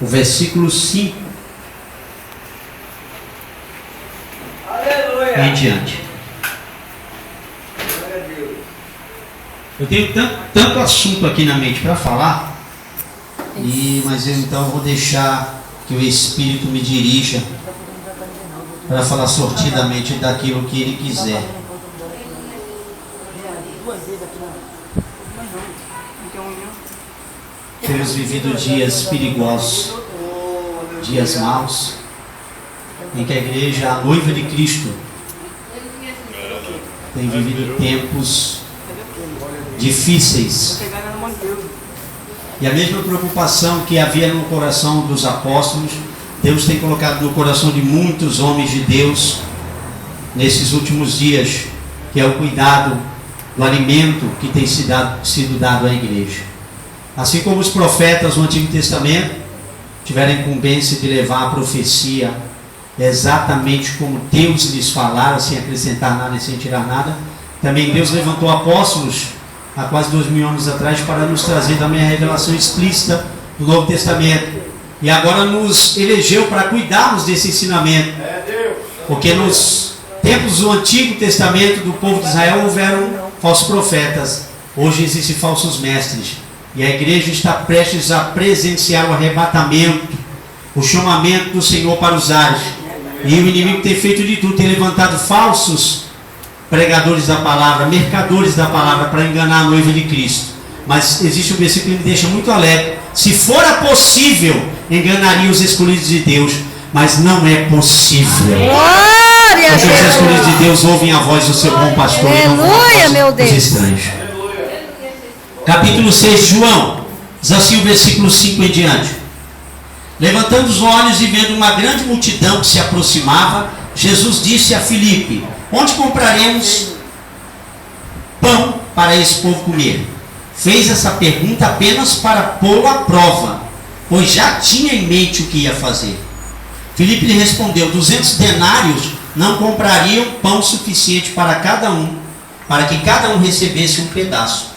o versículo 5 em diante. Eu tenho tanto assunto aqui na mente para falar, mas eu então vou deixar que o Espírito me dirija para falar sortidamente daquilo que Ele quiser. Temos vivido dias perigosos, dias maus, em que a igreja, a noiva de Cristo, tem vivido tempos difíceis. E a mesma preocupação que havia no coração dos apóstolos, Deus tem colocado no coração de muitos homens de Deus nesses últimos dias, que é o cuidado do alimento que tem sido dado à igreja. Assim como os profetas do Antigo Testamento tiveram a incumbência de levar a profecia exatamente como Deus lhes falara, sem acrescentar nada e sem tirar nada, também Deus levantou apóstolos há quase 2000 anos atrás para nos trazer também a revelação explícita do Novo Testamento, e agora nos elegeu para cuidarmos desse ensinamento, porque nos tempos do Antigo Testamento do povo de Israel houveram falsos profetas, hoje existem falsos mestres, e a igreja está prestes a presenciar o arrebatamento, o chamamento do Senhor para os ares, e o inimigo tem feito de tudo, tem levantado falsos pregadores da palavra, mercadores da palavra, para enganar a noiva de Cristo. Mas existe um versículo que me deixa muito alegre: se fora possível, enganaria os escolhidos de Deus, mas não é possível. Glória a Deus! Porque os escolhidos de Deus ouvem a voz do seu bom pastor, e não a voz dos estranhos. Capítulo 6 de João, diz assim o versículo 5 em diante: levantando os olhos e vendo uma grande multidão que se aproximava, Jesus disse a Filipe: onde compraremos pão para esse povo comer? Fez essa pergunta apenas para pô-lo à prova, pois já tinha em mente o que ia fazer. Filipe lhe respondeu: 200 denários não comprariam pão suficiente para cada um, para que cada um recebesse um pedaço.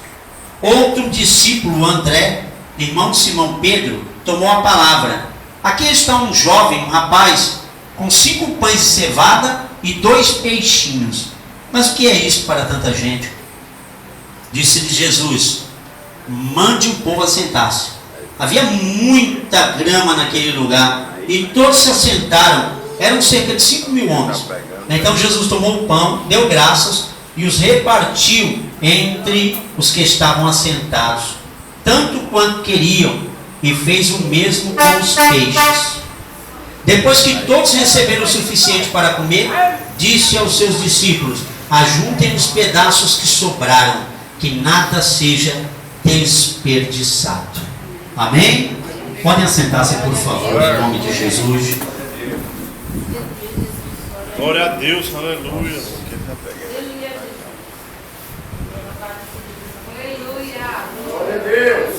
Outro discípulo, André, irmão de Simão Pedro, tomou a palavra: aqui está um jovem, um rapaz, com 5 pães de cevada e 2 peixinhos. Mas o que é isso para tanta gente? Disse-lhe Jesus: mande o povo assentar-se. Havia muita grama naquele lugar, e todos se assentaram. Eram cerca de 5.000 homens. Então Jesus tomou o pão, deu graças e os repartiu entre os que estavam assentados, tanto quanto queriam, e fez o mesmo com os peixes. Depois que todos receberam o suficiente para comer, disse aos seus discípulos: ajuntem os pedaços que sobraram, que nada seja desperdiçado. Amém? Podem assentar-se, por favor, em nome de Jesus. Glória a Deus, aleluia. Glória a Deus.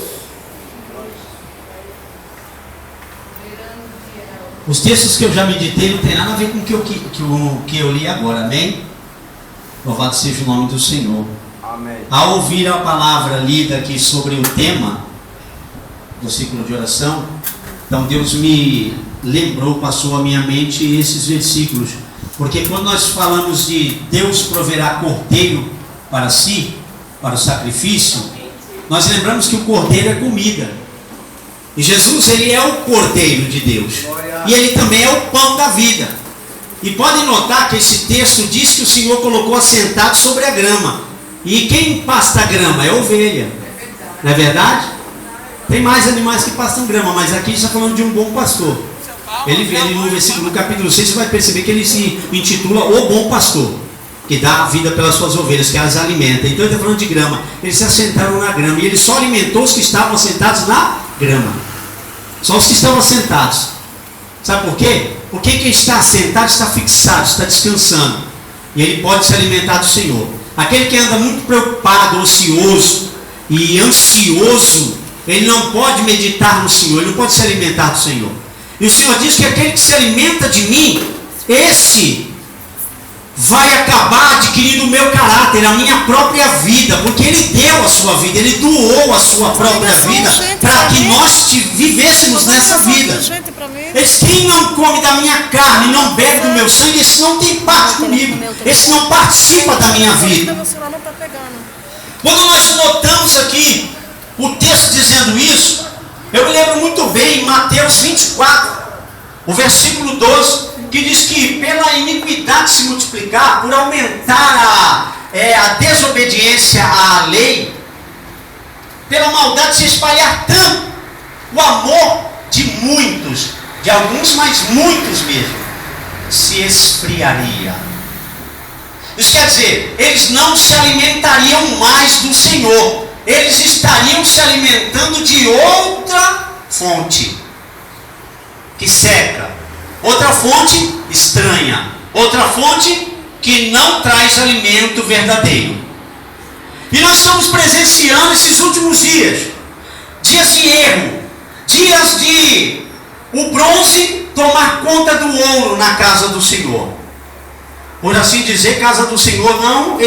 Os textos que eu já meditei não tem nada a ver com o que eu li agora, amém? Louvado seja o nome do Senhor. Amém. Ao ouvir a palavra lida aqui sobre o tema do ciclo de oração, então Deus me lembrou, passou à minha mente esses versículos, porque quando nós falamos de Deus proverá cordeiro para si, para o sacrifício, nós lembramos que o cordeiro é comida, e Jesus, ele é o cordeiro de Deus, e ele também é o pão da vida. E podem notar que esse texto diz que o Senhor colocou assentado sobre a grama, e quem pasta a grama é a ovelha, não é verdade? Tem mais animais que pastam grama, mas aqui está falando de um bom pastor. Ele no versículo, no capítulo 6, você vai perceber que ele se intitula o bom pastor, que dá a vida pelas suas ovelhas, que as alimenta. Então ele está falando de grama. Eles se assentaram na grama, e ele só alimentou os que estavam assentados na grama. Só os que estavam assentados. Sabe por quê? Porque quem está assentado está fixado, está descansando, e ele pode se alimentar do Senhor. Aquele que anda muito preocupado, ocioso e ansioso, ele não pode meditar no Senhor, ele não pode se alimentar do Senhor. E o Senhor diz que aquele que se alimenta de mim, esse vai acabar adquirindo o meu caráter, a minha própria vida, porque ele deu a sua vida, ele doou a sua própria vida para que nós vivêssemos nessa vida. Ele diz: quem não come da minha carne e não bebe do meu sangue, esse não tem parte comigo, esse não participa da minha vida. Quando nós notamos aqui o texto dizendo isso, eu me lembro muito bem em Mateus 24, o versículo 12, que diz que pela iniquidade se multiplicar, por aumentar a desobediência à lei, pela maldade se espalhar tanto, o amor de muitos, de alguns, mas muitos mesmo, se esfriaria. Isso quer dizer, eles não se alimentariam mais do Senhor, eles estariam se alimentando de outra fonte, que seca, outra fonte estranha, outra fonte que não traz alimento verdadeiro. E nós estamos presenciando esses últimos dias, dias de erro, dias de o bronze tomar conta do ouro na casa do Senhor. Por assim dizer, casa do Senhor, não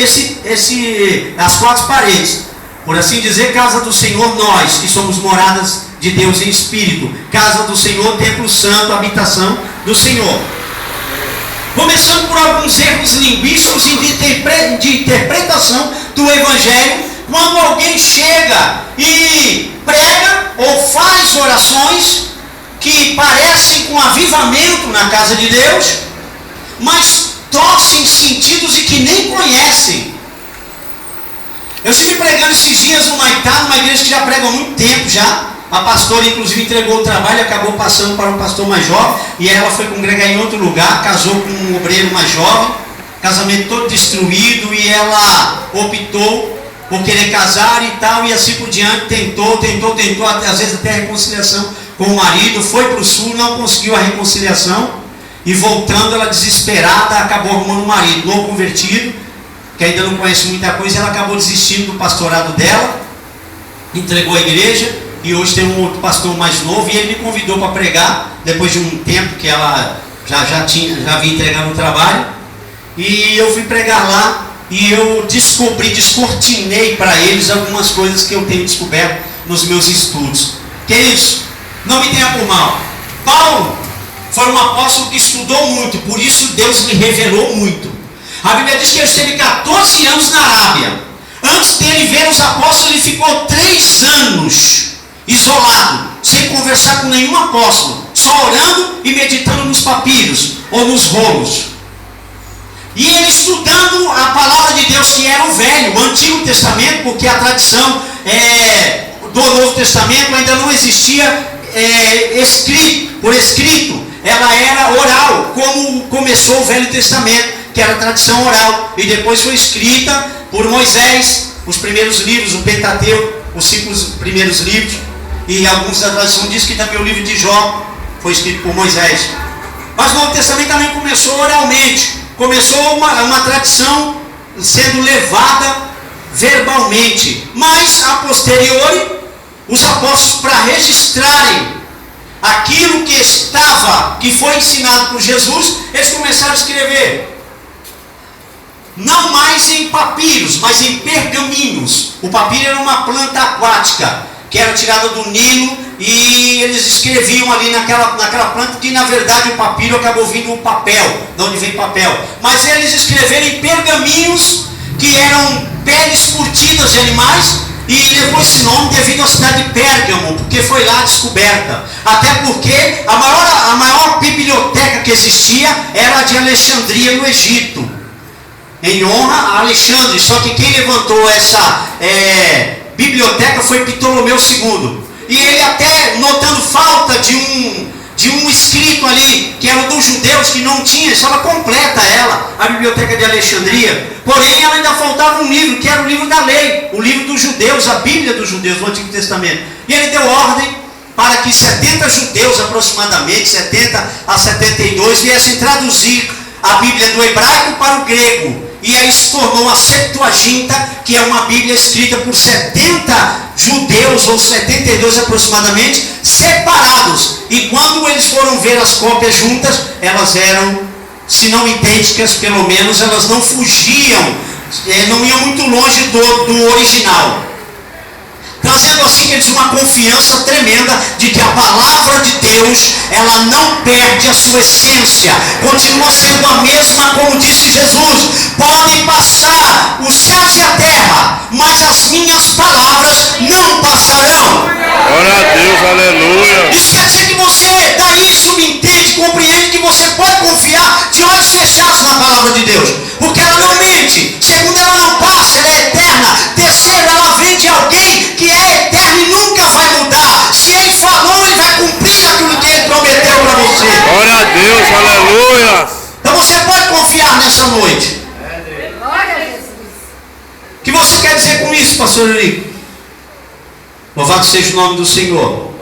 as quatro paredes. Por assim dizer, casa do Senhor, nós que somos moradas de Deus em espírito. Casa do Senhor, templo santo, habitação do Senhor. Começando por alguns erros linguísticos e de interpretação do Evangelho, quando alguém chega e prega ou faz orações que parecem com avivamento na casa de Deus, mas torcem sentidos e que nem conhecem. Eu estive pregando esses dias no Maitá, numa igreja que já prega há muito tempo já. A pastora inclusive entregou o trabalho e acabou passando para um pastor mais jovem, e ela foi congregar em outro lugar, casou com um obreiro mais jovem, casamento todo destruído, e ela optou por querer casar e tal, e assim por diante, tentou, às vezes até a reconciliação com o marido, foi para o sul, não conseguiu a reconciliação, e voltando ela desesperada, acabou arrumando um marido novo convertido, que ainda não conhece muita coisa, ela acabou desistindo do pastorado dela, entregou a igreja, e hoje tem um outro pastor mais novo, e ele me convidou para pregar, depois de um tempo que ela já vinha entregando o trabalho, e eu fui pregar lá, e eu descortinei para eles algumas coisas que eu tenho descoberto nos meus estudos. Queridos, não me tenha por mal, Paulo foi um apóstolo que estudou muito, por isso Deus lhe revelou muito. A Bíblia diz que ele esteve 14 anos na Arábia. Antes dele ver os apóstolos, ele ficou 3 anos isolado, sem conversar com nenhum apóstolo, só orando e meditando nos papiros ou nos rolos. E ele estudando a palavra de Deus, que era o Velho, o Antigo Testamento, porque a tradição do Novo Testamento ainda não existia por escrito, ela era oral, como começou o Velho Testamento, que era a tradição oral, e depois foi escrita por Moisés, os primeiros livros, o Pentateuco, os 5 primeiros livros, e alguns da tradição diz que também o livro de Jó foi escrito por Moisés. Mas o Novo Testamento também começou oralmente, começou uma tradição sendo levada verbalmente, mas a posteriori, os apóstolos, para registrarem aquilo que foi ensinado por Jesus, eles começaram a escrever, não mais em papiros, mas em pergaminhos. O papiro era uma planta aquática, que era tirada do Nilo, e eles escreviam ali naquela planta, que na verdade o papiro acabou vindo o papel, de onde vem papel. Mas eles escreveram em pergaminhos, que eram peles curtidas de animais, e levou esse nome devido à cidade de Pérgamo, porque foi lá descoberta. Até porque a maior biblioteca que existia era a de Alexandria, no Egito, em honra a Alexandre. Só que quem levantou essa biblioteca foi Ptolomeu II. E ele, até notando falta de um escrito ali, que era dos judeus, que não tinha, estava completa a biblioteca de Alexandria. Porém, ela ainda faltava um livro, que era o livro da lei, o livro dos judeus, a Bíblia dos judeus, do Antigo Testamento. E ele deu ordem para que 70 judeus aproximadamente, 70 a 72, viessem traduzir a Bíblia do hebraico para o grego. E aí se tornou a Septuaginta, que é uma Bíblia escrita por 70 judeus, ou 72 aproximadamente, separados. E quando eles foram ver as cópias juntas, elas eram, se não idênticas, pelo menos elas não fugiam, não iam muito longe do original. trazendo assim, queridos, uma confiança tremenda de que a palavra de Deus, ela não perde a sua essência, continua sendo a mesma, como disse Jesus. Podem passar os céus e a terra, mas as minhas palavras não passarão. Glória a Deus, aleluia. Isso quer dizer que você, daí isso me entende, compreende que você pode confiar de olhos fechados na palavra de Deus, porque ela não mente. Segundo, ela não passa, ela é eterna. Terceiro, ela vem de alguém que é eterno e nunca vai mudar. Se ele falou, ele vai cumprir aquilo que ele prometeu para você. Glória a Deus, aleluia. Então você pode confiar nessa noite. O que você quer dizer com isso, pastor Eurico? Louvado seja o nome do Senhor.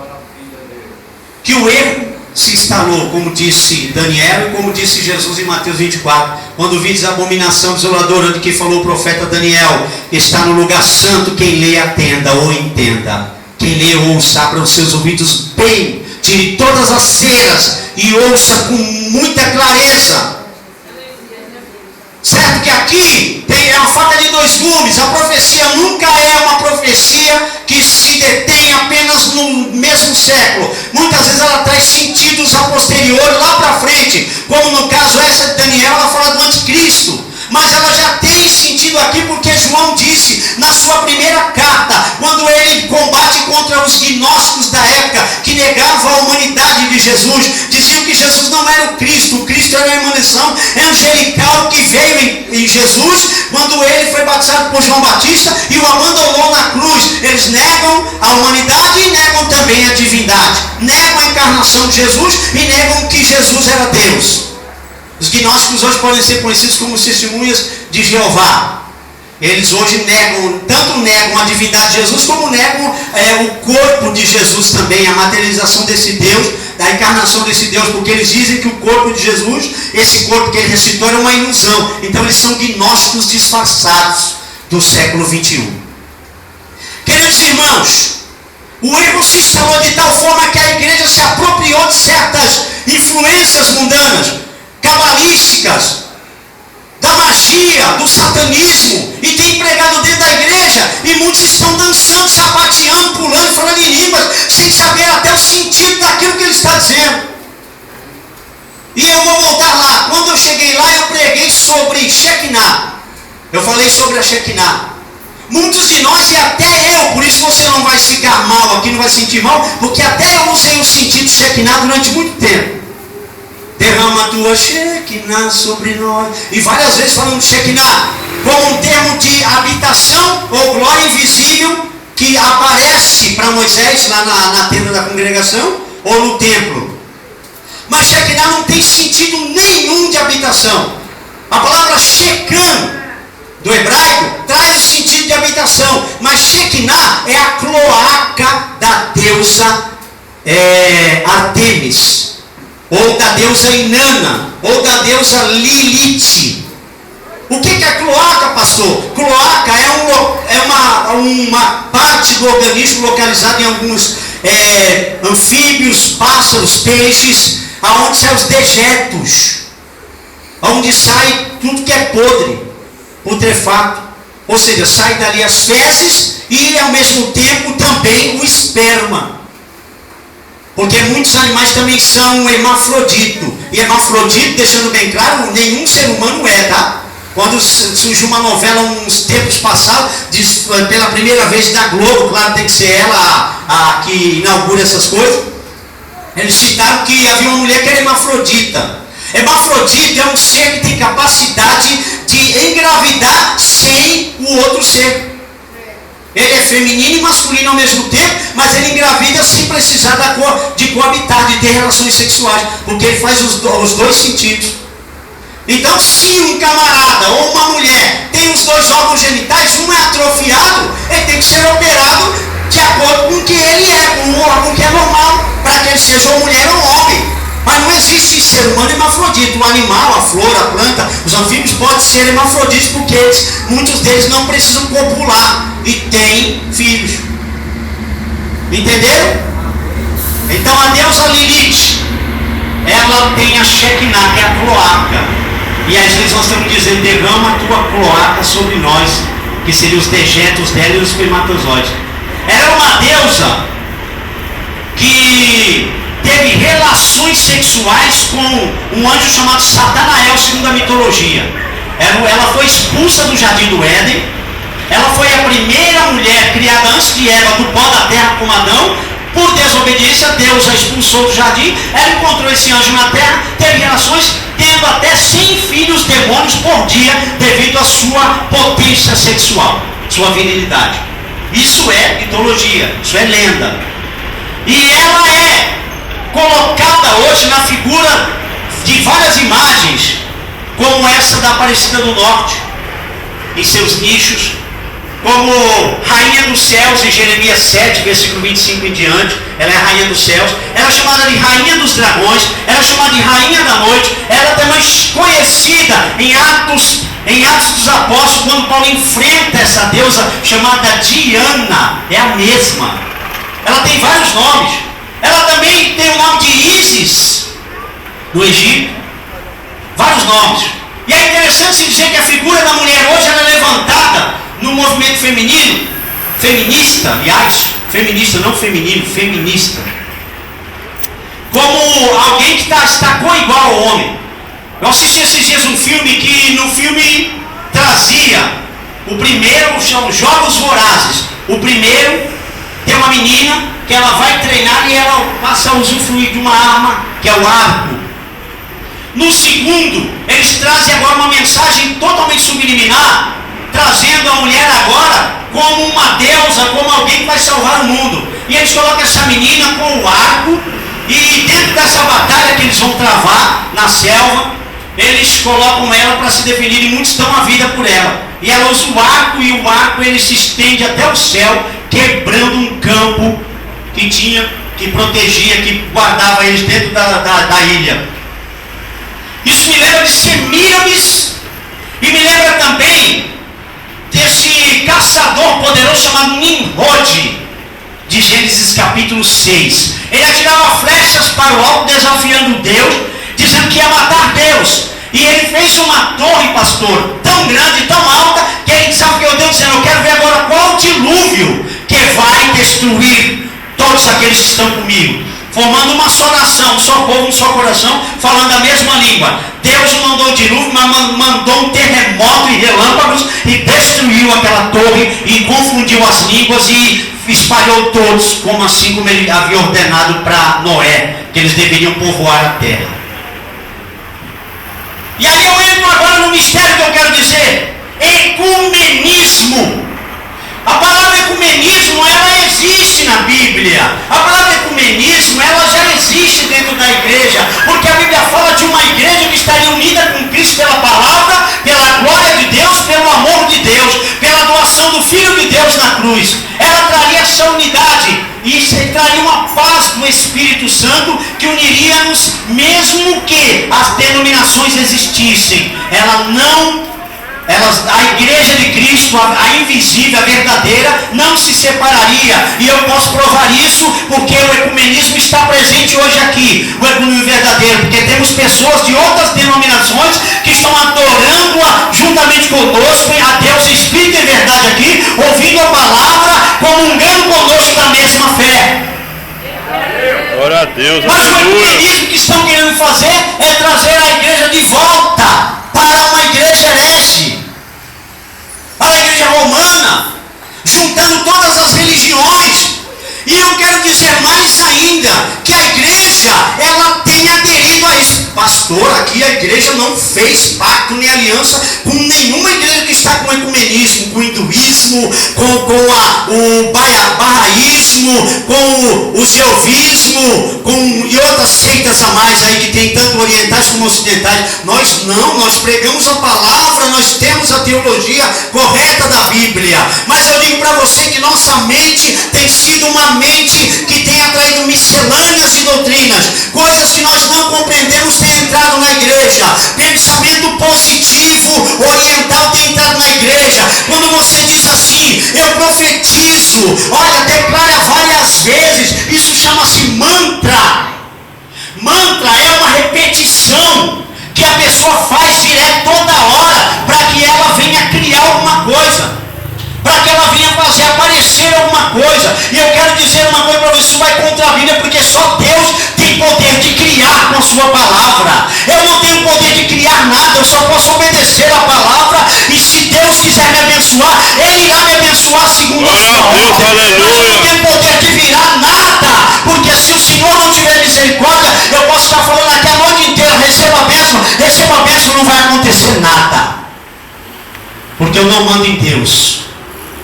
Que o erro se instalou, como disse Daniel e como disse Jesus em Mateus 24, quando vides a abominação desoladora de que falou o profeta Daniel: está no lugar santo, quem lê atenda ou entenda. Quem lê ouça, abra os seus ouvidos bem, tire todas as ceras e ouça com muita clareza. Certo que aqui tem a faca de dois gumes. A profecia nunca é uma profecia que se detém apenas no mesmo século. Muitas vezes ela traz sentidos a posteriori, lá para frente, como no caso essa de Daniel, ela fala do anticristo. Mas ela já tem sentido aqui porque João disse na sua primeira carta, quando ele combate contra os gnósticos da época, que negavam a humanidade de Jesus, diziam que Jesus não era o Cristo era a emanação angelical que veio em Jesus, quando ele foi batizado por João Batista e o abandonou na cruz. Eles negam a humanidade e negam também a divindade, negam a encarnação de Jesus e negam que Jesus era Deus. Os gnósticos hoje podem ser conhecidos como os testemunhas de Jeová. Eles hoje tanto negam a divindade de Jesus, como negam o corpo de Jesus também, a materialização desse Deus, da encarnação desse Deus, porque eles dizem que o corpo de Jesus, esse corpo que ele ressuscitou, era uma ilusão. Então eles são gnósticos disfarçados do século 21. Queridos irmãos, o erro se instalou de tal forma que a igreja se apropriou de certas influências mundanas, cabalísticas, da magia, do satanismo, e tem pregado dentro da igreja, e muitos estão dançando, sapateando, pulando, falando em línguas, sem saber até o sentido daquilo que ele está dizendo. E eu vou voltar lá. Quando eu cheguei lá, eu preguei sobre Shekinah. Eu falei sobre a Shekinah. Muitos de nós, e até eu, por isso você não vai ficar mal aqui, não vai sentir mal, porque até eu usei o sentido Shekinah durante muito tempo. Derrama a tua Shekinah sobre nós. E várias vezes falando de Shekinah como um termo de habitação ou glória invisível que aparece para Moisés lá na tenda da congregação ou no templo. Mas Shekinah não tem sentido nenhum de habitação. A palavra Shekan, do hebraico, traz o sentido de habitação. Mas Shekinah é a cloaca da deusa Artemis, ou da deusa Inanna, ou da deusa Lilith. O que é cloaca, pastor? Cloaca é uma parte do organismo localizada em alguns anfíbios, pássaros, peixes, aonde saem os dejetos, aonde sai tudo que é podre, putrefato. Ou seja, sai dali as fezes e ao mesmo tempo também o esperma. Porque muitos animais também são hermafrodito. E hermafrodito, deixando bem claro, nenhum ser humano é, tá? Quando surgiu uma novela uns tempos passados, pela primeira vez da Globo, claro, tem que ser ela a que inaugura essas coisas, eles citaram que havia uma mulher que era hermafrodita. Hermafrodita é um ser que tem capacidade de engravidar sem o outro ser. Ele é feminino e masculino ao mesmo tempo, mas ele engravida sem precisar de coabitar, de ter relações sexuais, porque ele faz os dois sentidos. Então, se um camarada ou uma mulher tem os dois órgãos genitais, um é atrofiado, ele tem que ser operado de acordo com o que ele é, com um órgão que é normal, para que ele seja uma mulher ou um homem. Mas não existe ser humano hermafrodita. O animal, a flor, a planta, os anfíbios podem ser hermafroditas porque muitos deles não precisam copular e têm filhos. Entenderam? Então a deusa Lilith, ela tem a Shekinah, que é a cloaca. E às vezes nós estamos dizendo: derrama a tua cloaca sobre nós, que seriam os dejetos dela e os espermatozoides. Era uma deusa que teve relações sexuais com um anjo chamado Satanael, segundo a mitologia. Ela foi expulsa do jardim do Éden. Ela foi a primeira mulher criada antes de Eva do pó da terra como Adão. Por desobediência, Deus a expulsou do jardim. Ela encontrou esse anjo na terra, teve relações, tendo até 100 filhos demônios por dia, devido à sua potência sexual, sua virilidade. Isso é mitologia, isso é lenda. E ela é colocada hoje na figura de várias imagens, como essa da Aparecida do Norte, em seus nichos, como Rainha dos Céus, em Jeremias 7, versículo 25 em diante. Ela é a Rainha dos Céus. Ela é chamada de Rainha dos Dragões. Ela é chamada de Rainha da Noite. Ela é também conhecida em Atos dos Apóstolos, quando Paulo enfrenta essa deusa chamada Diana. É a mesma. Ela tem vários nomes. Ela também tem o nome de Ísis, no Egito. Vários nomes. E é interessante se dizer que a figura da mulher hoje ela é levantada no movimento feminino, feminista, aliás, feminista, não feminino, feminista, como alguém que destacou igual ao homem. Eu assisti esses dias um filme que no filme trazia o primeiro, chama Jogos Vorazes. O primeiro tem uma menina que ela vai treinar e ela passa a usufruir de uma arma que é o arco. No segundo, eles trazem agora uma mensagem totalmente subliminar, trazendo a mulher agora como uma deusa, como alguém que vai salvar o mundo. E eles colocam essa menina com o arco, e dentro dessa batalha que eles vão travar na selva, eles colocam ela para se defender, e muitos dão a vida por ela. E ela usa o arco, e o arco ele se estende até o céu, quebrando um campo que protegia, que guardava eles dentro da ilha. Isso me lembra de Semíramis, e me lembra também desse caçador poderoso chamado Nimrod, de Gênesis capítulo 6. Ele atirava flechas para o alto, desafiando Deus, dizendo que ia matar Deus. E ele fez uma torre, pastor, tão grande, tão alta, que ele desafiou Deus, dizendo: eu quero ver agora qual o dilúvio que vai destruir todos aqueles que estão comigo. Formando uma só nação, um só povo, um só coração, falando a mesma língua. Deus não mandou dilúvio, mas mandou um terremoto e relâmpagos, e destruiu aquela torre, e confundiu as línguas, e espalhou todos, como ele havia ordenado para Noé, que eles deveriam povoar a terra. E aí eu entro agora no mistério que eu quero dizer: ecumenismo. A palavra ecumenismo, ela existe na Bíblia. A palavra ecumenismo, ela já existe dentro da igreja, porque a Bíblia fala de uma igreja que estaria unida com Cristo pela palavra, pela glória de Deus, pelo amor de Deus, pela doação do Filho de Deus na cruz. Ela traria essa unidade e traria uma paz do Espírito Santo que uniria-nos, mesmo que as denominações existissem. A igreja de Cristo, a invisível, a verdadeira, não se separaria. E eu posso provar isso porque o ecumenismo está presente hoje aqui. O ecumenismo verdadeiro, porque temos pessoas de outras denominações que estão adorando juntamente conosco a Deus Espírito e verdade aqui, ouvindo a palavra, comungando conosco da mesma fé. Glória a Deus, mas aleluia. O ecumenismo que estão querendo fazer é trazer a igreja de volta para uma igreja herege, para a igreja romana, juntando todas as religiões. E eu quero dizer mais ainda, que a igreja, ela tem aderido a isso. Pastor, aqui a igreja não fez pacto nem aliança com nenhuma igreja que está com o ecumenismo, com o hinduísmo, com o bahaísmo, com o jeovismo, e outras seitas a mais aí que tem tanto orientais como ocidentais. Nós não, nós pregamos a palavra, nós temos a teologia correta da Bíblia. Mas eu digo para você que nossa mente tem sido uma mente que tem atraído miscelâneas de doutrinas, coisas que nós não compreendemos têm entrado na igreja. Pensamento positivo oriental tem entrado na igreja. Quando você diz assim: eu profetizo, olha, declara várias vezes, isso chama-se mantra. Mantra é uma repetição que a pessoa faz direto toda hora para que ela venha criar alguma coisa. para que ela venha fazer aparecer alguma coisa. E eu quero dizer uma coisa para você, isso vai contra a Bíblia, porque só Deus tem poder de criar com a sua palavra. Eu não tenho poder de criar nada, eu só posso obedecer a palavra, e se Deus quiser me abençoar, Ele irá me abençoar segundo a sua ordem. Mas eu não tenho poder de virar nada, porque se o Senhor não tiver misericórdia, eu posso estar falando aqui a noite inteira, receba a bênção, não vai acontecer nada. Porque eu não mando em Deus.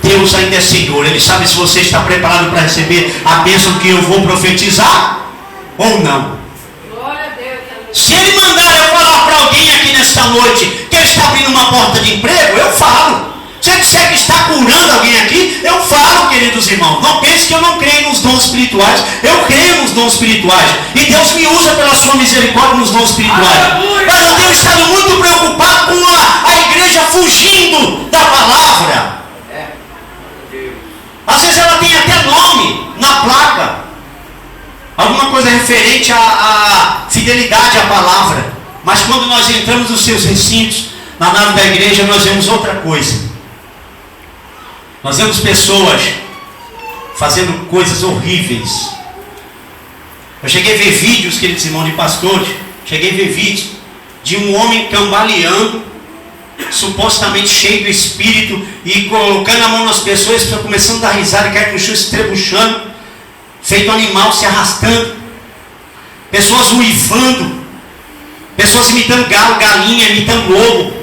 Deus ainda é Senhor. Ele sabe se você está preparado para receber a bênção que eu vou profetizar ou não. Se Ele mandar eu falar para alguém aqui nesta noite que Ele está abrindo uma porta de emprego, eu falo. Se Ele disser que está curando alguém aqui, eu falo, queridos irmãos. Não pense que eu não creio nos dons espirituais. Eu creio nos dons espirituais. E Deus me usa pela sua misericórdia nos dons espirituais. Mas eu tenho estado muito preocupado com a igreja fugindo da palavra. Às vezes ela tem até nome na placa. Alguma coisa referente à fidelidade à palavra. Mas quando nós entramos nos seus recintos, na nave da igreja, nós vemos outra coisa. Nós vemos pessoas fazendo coisas horríveis. Eu cheguei a ver vídeos, queridos irmãos de pastores, cheguei a ver vídeos de um homem cambaleando, supostamente cheio do espírito, e colocando a mão nas pessoas, começando a dar risada, cair no chão, estrebuchando, feito animal, se arrastando, pessoas uivando, pessoas imitando galo, galinha, imitando lobo.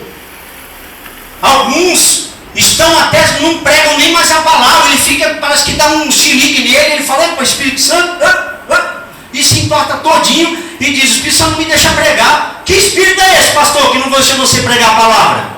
Alguns estão até, não pregam nem mais a palavra, ele fica, parece que dá um chilique nele, ele fala, para o Espírito Santo, e se entorta todinho, e diz, o Espírito Santo não me deixa pregar. Que espírito é esse, pastor, que não deixa você pregar a palavra?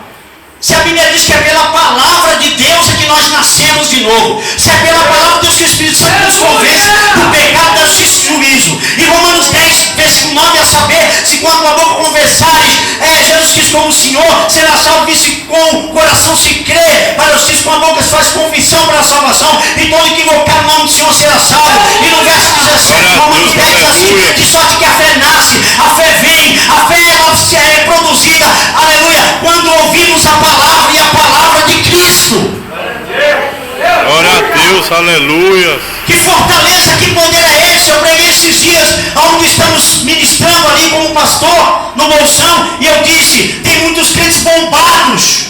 Se a Bíblia diz que é pela palavra de Deus é que nós nascemos de novo. Se é pela palavra de Deus que o Espírito Santo nos convence do pecado, da justiça e juízo. E Romanos 10, versículo 9, a saber, se com a tua boca confessares Jesus Cristo como o Senhor, será salvo, e se com o coração se crê para a justiça, com a boca se faz confissão para a salvação, e todo equivocado no nome do Senhor será salvo. E no verso 17, Romanos 10, assim, de sorte que a fé nasce, a fé vem, a fé ela é produzida, aleluia, quando ouvimos a palavra, e a palavra de Cristo. Glória a Deus, aleluia. Que fortaleza, que poder é esse? Eu preguei esses dias, onde estamos ministrando ali como pastor, no Bolsão, e eu disse, tem muitos crentes bombados.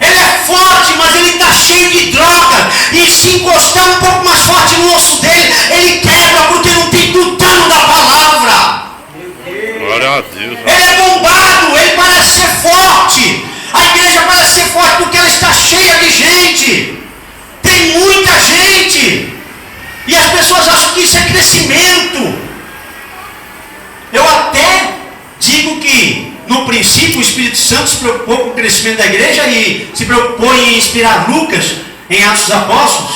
Ele é forte, mas ele está cheio de droga, e se encostar um pouco mais forte no osso dele, ele quebra, porque não tem tutano da palavra. Glória a Deus. Ele é bombado, ele parece ser forte. A igreja parece ser forte porque ela está cheia de gente. Tem muita gente. E as pessoas acham que isso é crescimento. Eu até digo que, no princípio, o Espírito Santo se preocupou com o crescimento da igreja e se preocupou em inspirar Lucas, em Atos dos Apóstolos,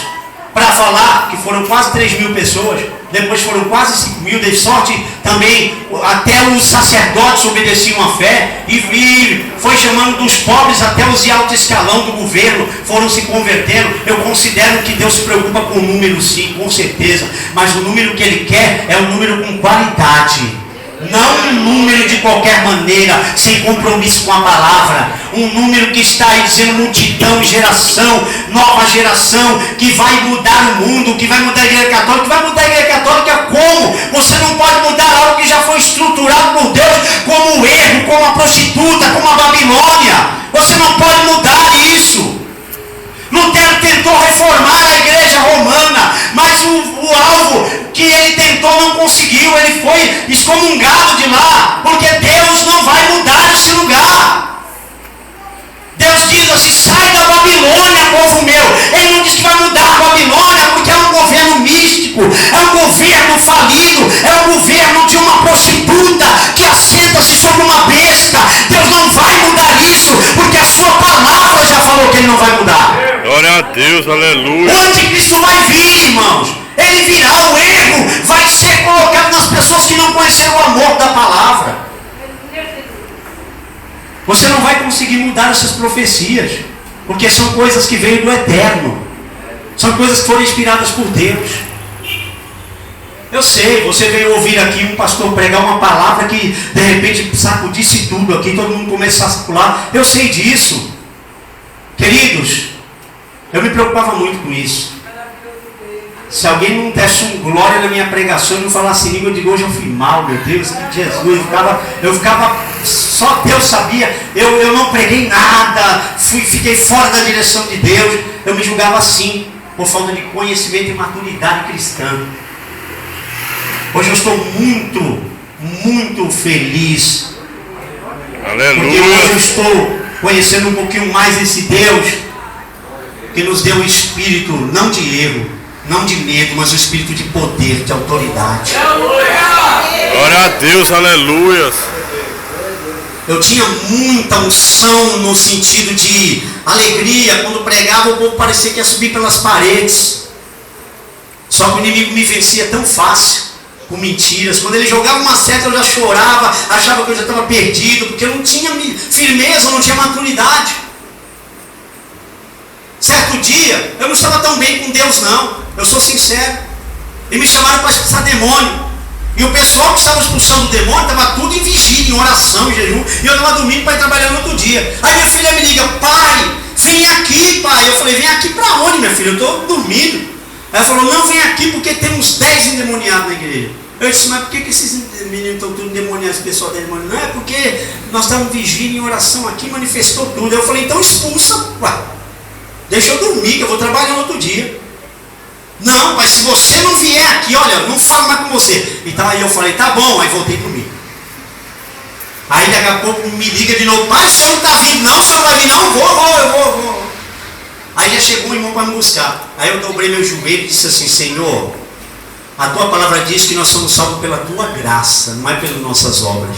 para falar que foram quase 3.000 pessoas. Depois foram quase 5.000, de sorte também, até os sacerdotes obedeciam à fé, e foi chamando dos pobres até os de alto escalão do governo, foram se convertendo. Eu considero que Deus se preocupa com o número, sim, com certeza, mas o número que Ele quer é um número com qualidade. Não um número de qualquer maneira, sem compromisso com a palavra. Um número que está aí dizendo multidão, geração, nova geração, que vai mudar o mundo, que vai mudar a igreja católica. Que vai mudar a igreja católica como? Você não pode mudar algo que já foi estruturado por Deus, como o erro, como a prostituta, como a Babilônia. Você não pode mudar isso. Lutero tentou reformar a igreja romana, mas o alvo que ele tentou não conseguiu. Ele foi excomungado de lá, porque Deus não vai mudar esse lugar. Deus diz assim, sai da Babilônia, povo meu. Ele não diz que vai mudar a Babilônia, porque é um governo místico, é um governo falido, é um governo de uma prostituta que assenta-se sobre uma besta. Deus não vai mudar isso, porque a sua palavra já falou que Ele não vai mudar. Glória a Deus, aleluia. O anticristo vai vir, irmãos. Ele virá, o erro vai ser colocado nas pessoas que não conheceram o amor da palavra. Você não vai conseguir mudar essas profecias, porque são coisas que veio do eterno. São coisas que foram inspiradas por Deus. Eu sei, você veio ouvir aqui um pastor pregar uma palavra que de repente sacudisse tudo aqui, todo mundo começa a circular. Eu sei disso. Queridos, Eu me preocupava muito com isso. Se alguém não desse um glória na minha pregação e não falasse língua, eu digo, hoje eu fui mal, meu Deus, que Jesus. Eu ficava, só Deus sabia. Eu não preguei nada, fiquei fora da direção de Deus. Eu me julgava assim, por falta de conhecimento e maturidade cristã. Hoje eu estou muito feliz. Aleluia. Porque hoje eu estou conhecendo um pouquinho mais esse Deus que nos deu o espírito, não de erro, não de medo, mas o espírito de poder, de autoridade. Glória a Deus, aleluia. Eu tinha muita unção no sentido de alegria. Quando pregava, o povo parecia que ia subir pelas paredes. Só que o inimigo me vencia tão fácil, com mentiras. Quando ele jogava uma seta, eu já chorava, achava que eu já estava perdido, porque eu não tinha firmeza, eu não tinha maturidade. Certo dia, eu não estava tão bem com Deus, não. Eu sou sincero. E me chamaram para expulsar demônio. E o pessoal que estava expulsando o demônio estava tudo em vigília, em oração, em jejum. E eu estava dormindo para ir trabalhar no outro dia. Aí minha filha me liga, pai, vem aqui, pai. Eu falei, vem aqui para onde, minha filha? Eu estou dormindo. Ela falou, não, vem aqui porque tem uns 10 endemoniados na igreja. Eu disse, mas por que esses meninos estão tudo endemoniados, esse pessoal da demônio? Não, é porque nós estávamos vigília em oração aqui, manifestou tudo. Eu falei, então expulsa, ué. Deixa eu dormir, que eu vou trabalhar no outro dia. Não, mas se você não vier aqui, olha, não falo mais com você. Então aí eu falei, tá bom, aí voltei a dormir. Aí daqui a pouco me liga de novo, pai, o senhor não está vindo, não, o senhor vai vir, não, eu vou. Aí já chegou um irmão para me buscar. Aí eu dobrei meu joelho e disse assim, Senhor, a tua palavra diz que nós somos salvos pela tua graça, não é pelas nossas obras.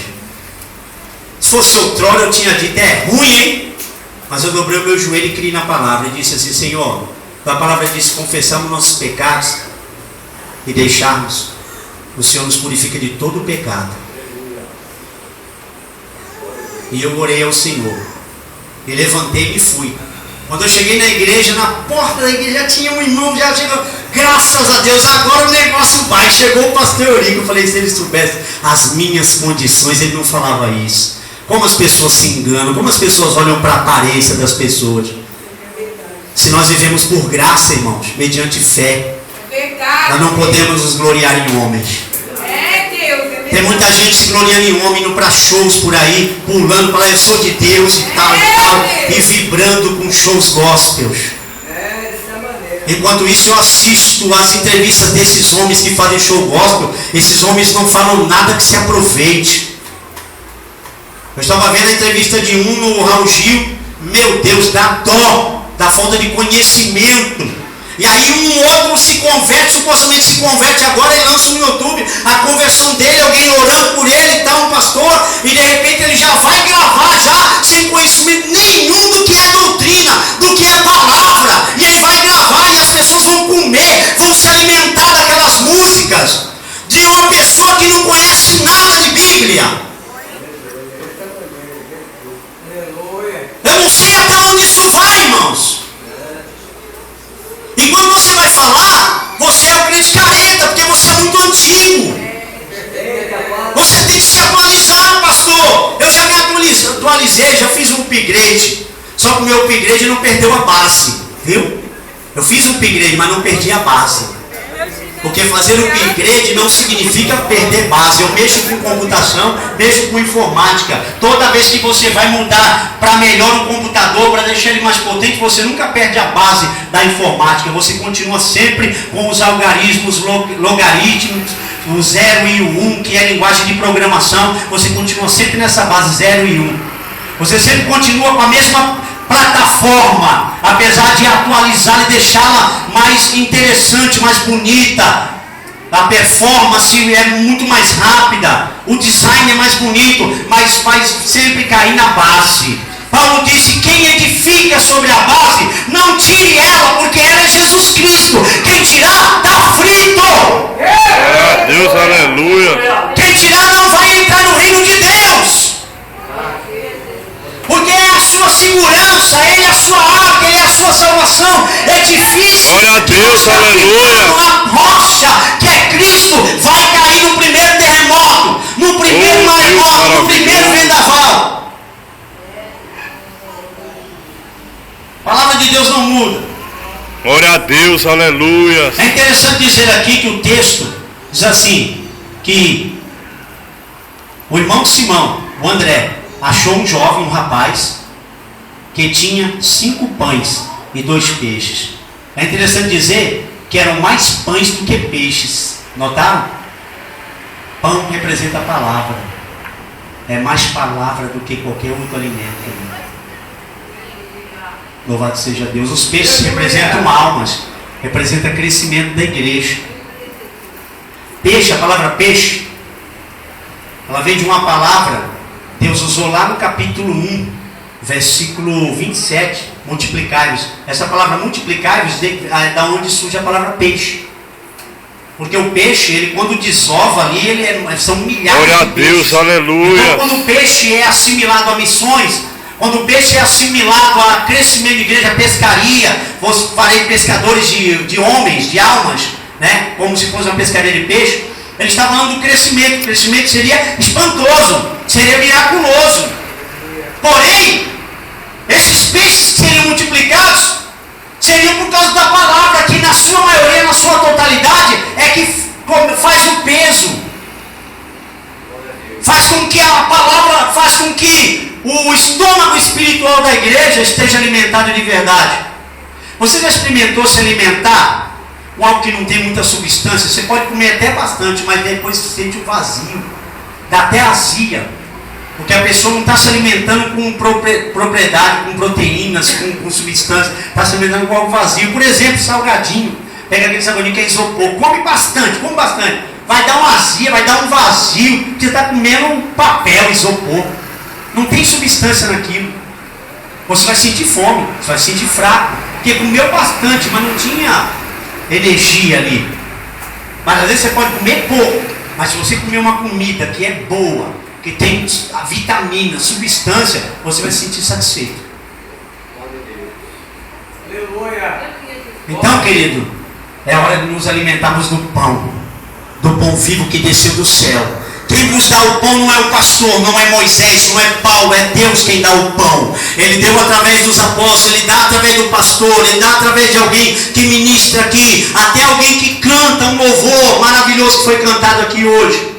Se fosse outrora eu tinha dito, é ruim, hein? Mas eu dobrei o meu joelho e criei na palavra e disse assim, Senhor, a palavra diz, confessamos nossos pecados e deixarmos, o Senhor nos purifica de todo o pecado. E eu orei ao Senhor e levantei e fui. Quando eu cheguei na igreja, na porta da igreja já tinha um irmão, já chegou, graças a Deus, agora o negócio vai. Chegou o pastor Eurico, eu falei, se ele soubesse as minhas condições, ele não falava isso. Como as pessoas se enganam, como as pessoas olham para a aparência das pessoas. Se nós vivemos por graça, irmãos, mediante fé, nós não podemos nos gloriar em homens. Tem muita gente se gloriando em homem, indo para shows por aí, pulando para lá, eu sou de Deus e tal, e vibrando com shows gospels. Enquanto isso eu assisto as entrevistas desses homens que fazem show gospel. Esses homens não falam nada que se aproveite. Eu estava vendo a entrevista de um no Raul Gil. Meu Deus, dá dó da falta de conhecimento. E aí um outro se converte, supostamente se converte agora e lança no YouTube a conversão dele, alguém orando por ele e tal, um pastor, e de repente ele já vai gravar já sem conhecimento nenhum do que é doutrina, do que é palavra, e ele vai gravar e as pessoas vão comer, vão se alimentar daquelas músicas de uma pessoa que não conhece nada de Bíblia. Eu não sei até onde isso vai, irmãos. E quando você vai falar, você é o crente careta, porque você é muito antigo. Você tem que se atualizar, pastor. Eu já me atualizei, já fiz um upgrade. Só que o meu upgrade não perdeu a base, viu? Eu fiz um upgrade, mas não perdi a base. Porque fazer um upgrade não significa perder base. Eu mexo com computação, mexo com informática. Toda vez que você vai mudar para melhor um computador, para deixar ele mais potente, você nunca perde a base da informática. Você continua sempre com os algarismos, logaritmos, o 0 e o 1, que é a linguagem de programação. Você continua sempre nessa base 0 e 1. Você sempre continua com a mesma plataforma, apesar de atualizá-la e deixá-la mais interessante, mais bonita. A performance é muito mais rápida, o design é mais bonito, mas vai sempre cair na base. Paulo disse, quem edifica sobre a base, não tire ela, porque ela é Jesus Cristo. Quem tirar, está frito. Glória a Deus, aleluia. Quem tirar não vai entrar no reino de Deus. Porque é a sua segurança, Ele é a sua arca, Ele é a sua salvação. É difícil. Glória a Deus, aleluia. A rocha, que é Cristo, vai cair no primeiro terremoto, no primeiro maremoto, no primeiro vendaval. A palavra de Deus não muda. Glória a Deus, aleluia. É interessante dizer aqui que o texto diz assim, que o irmão de Simão, o André, achou um jovem, um rapaz, que tinha 5 pães e 2 peixes. É interessante dizer que eram mais pães do que peixes. Notaram? Pão representa a palavra. É mais palavra do que qualquer outro alimento. Louvado seja Deus. Os peixes representam almas, representa crescimento da igreja. Peixe, a palavra peixe, ela vem de uma palavra, Deus usou lá no capítulo 1, versículo 27, multiplicai-vos. Essa palavra multiplicai-vos é da onde surge a palavra peixe. Porque o peixe, ele quando desova ali, são milhares Glória de a Deus, peixes. aleluia. Então quando o peixe é assimilado a missões, quando o peixe é assimilado a crescimento de igreja, pescaria, farei pescadores de homens, de almas, né? Como se fosse uma pescaria de peixe, ele está falando do crescimento. O crescimento seria espantoso, seria miraculoso. Porém, esses peixes que seriam multiplicados seriam por causa da palavra, que na sua maioria, na sua totalidade, é que faz o peso. Faz com que a palavra, faz com que o estômago espiritual da igreja esteja alimentado de verdade. Você já experimentou se alimentar com algo que não tem muita substância? Você pode comer até bastante, mas depois você sente o vazio, dá até azia, porque a pessoa não está se alimentando com propriedade, com proteínas, com substância, está se alimentando com algo vazio. Por exemplo, salgadinho. Pega aquele salgadinho que é isopor, come bastante, vai dar uma azia, vai dar um vazio, porque você está comendo um papel, isopor. Não tem substância naquilo. Você vai sentir fome, você vai sentir fraco, porque comeu bastante, mas não tinha energia ali. Mas às vezes você pode comer pouco, mas se você comer uma comida que é boa, que tem a vitamina, substância, você vai se sentir satisfeito. Então, querido, é hora de nos alimentarmos do pão vivo que desceu do céu. Quem nos dá o pão não é o pastor, não é Moisés, não é Paulo, é Deus quem dá o pão. Ele deu através dos apóstolos, ele dá através do pastor, ele dá através de alguém que ministra aqui, até alguém que canta um louvor maravilhoso que foi cantado aqui hoje.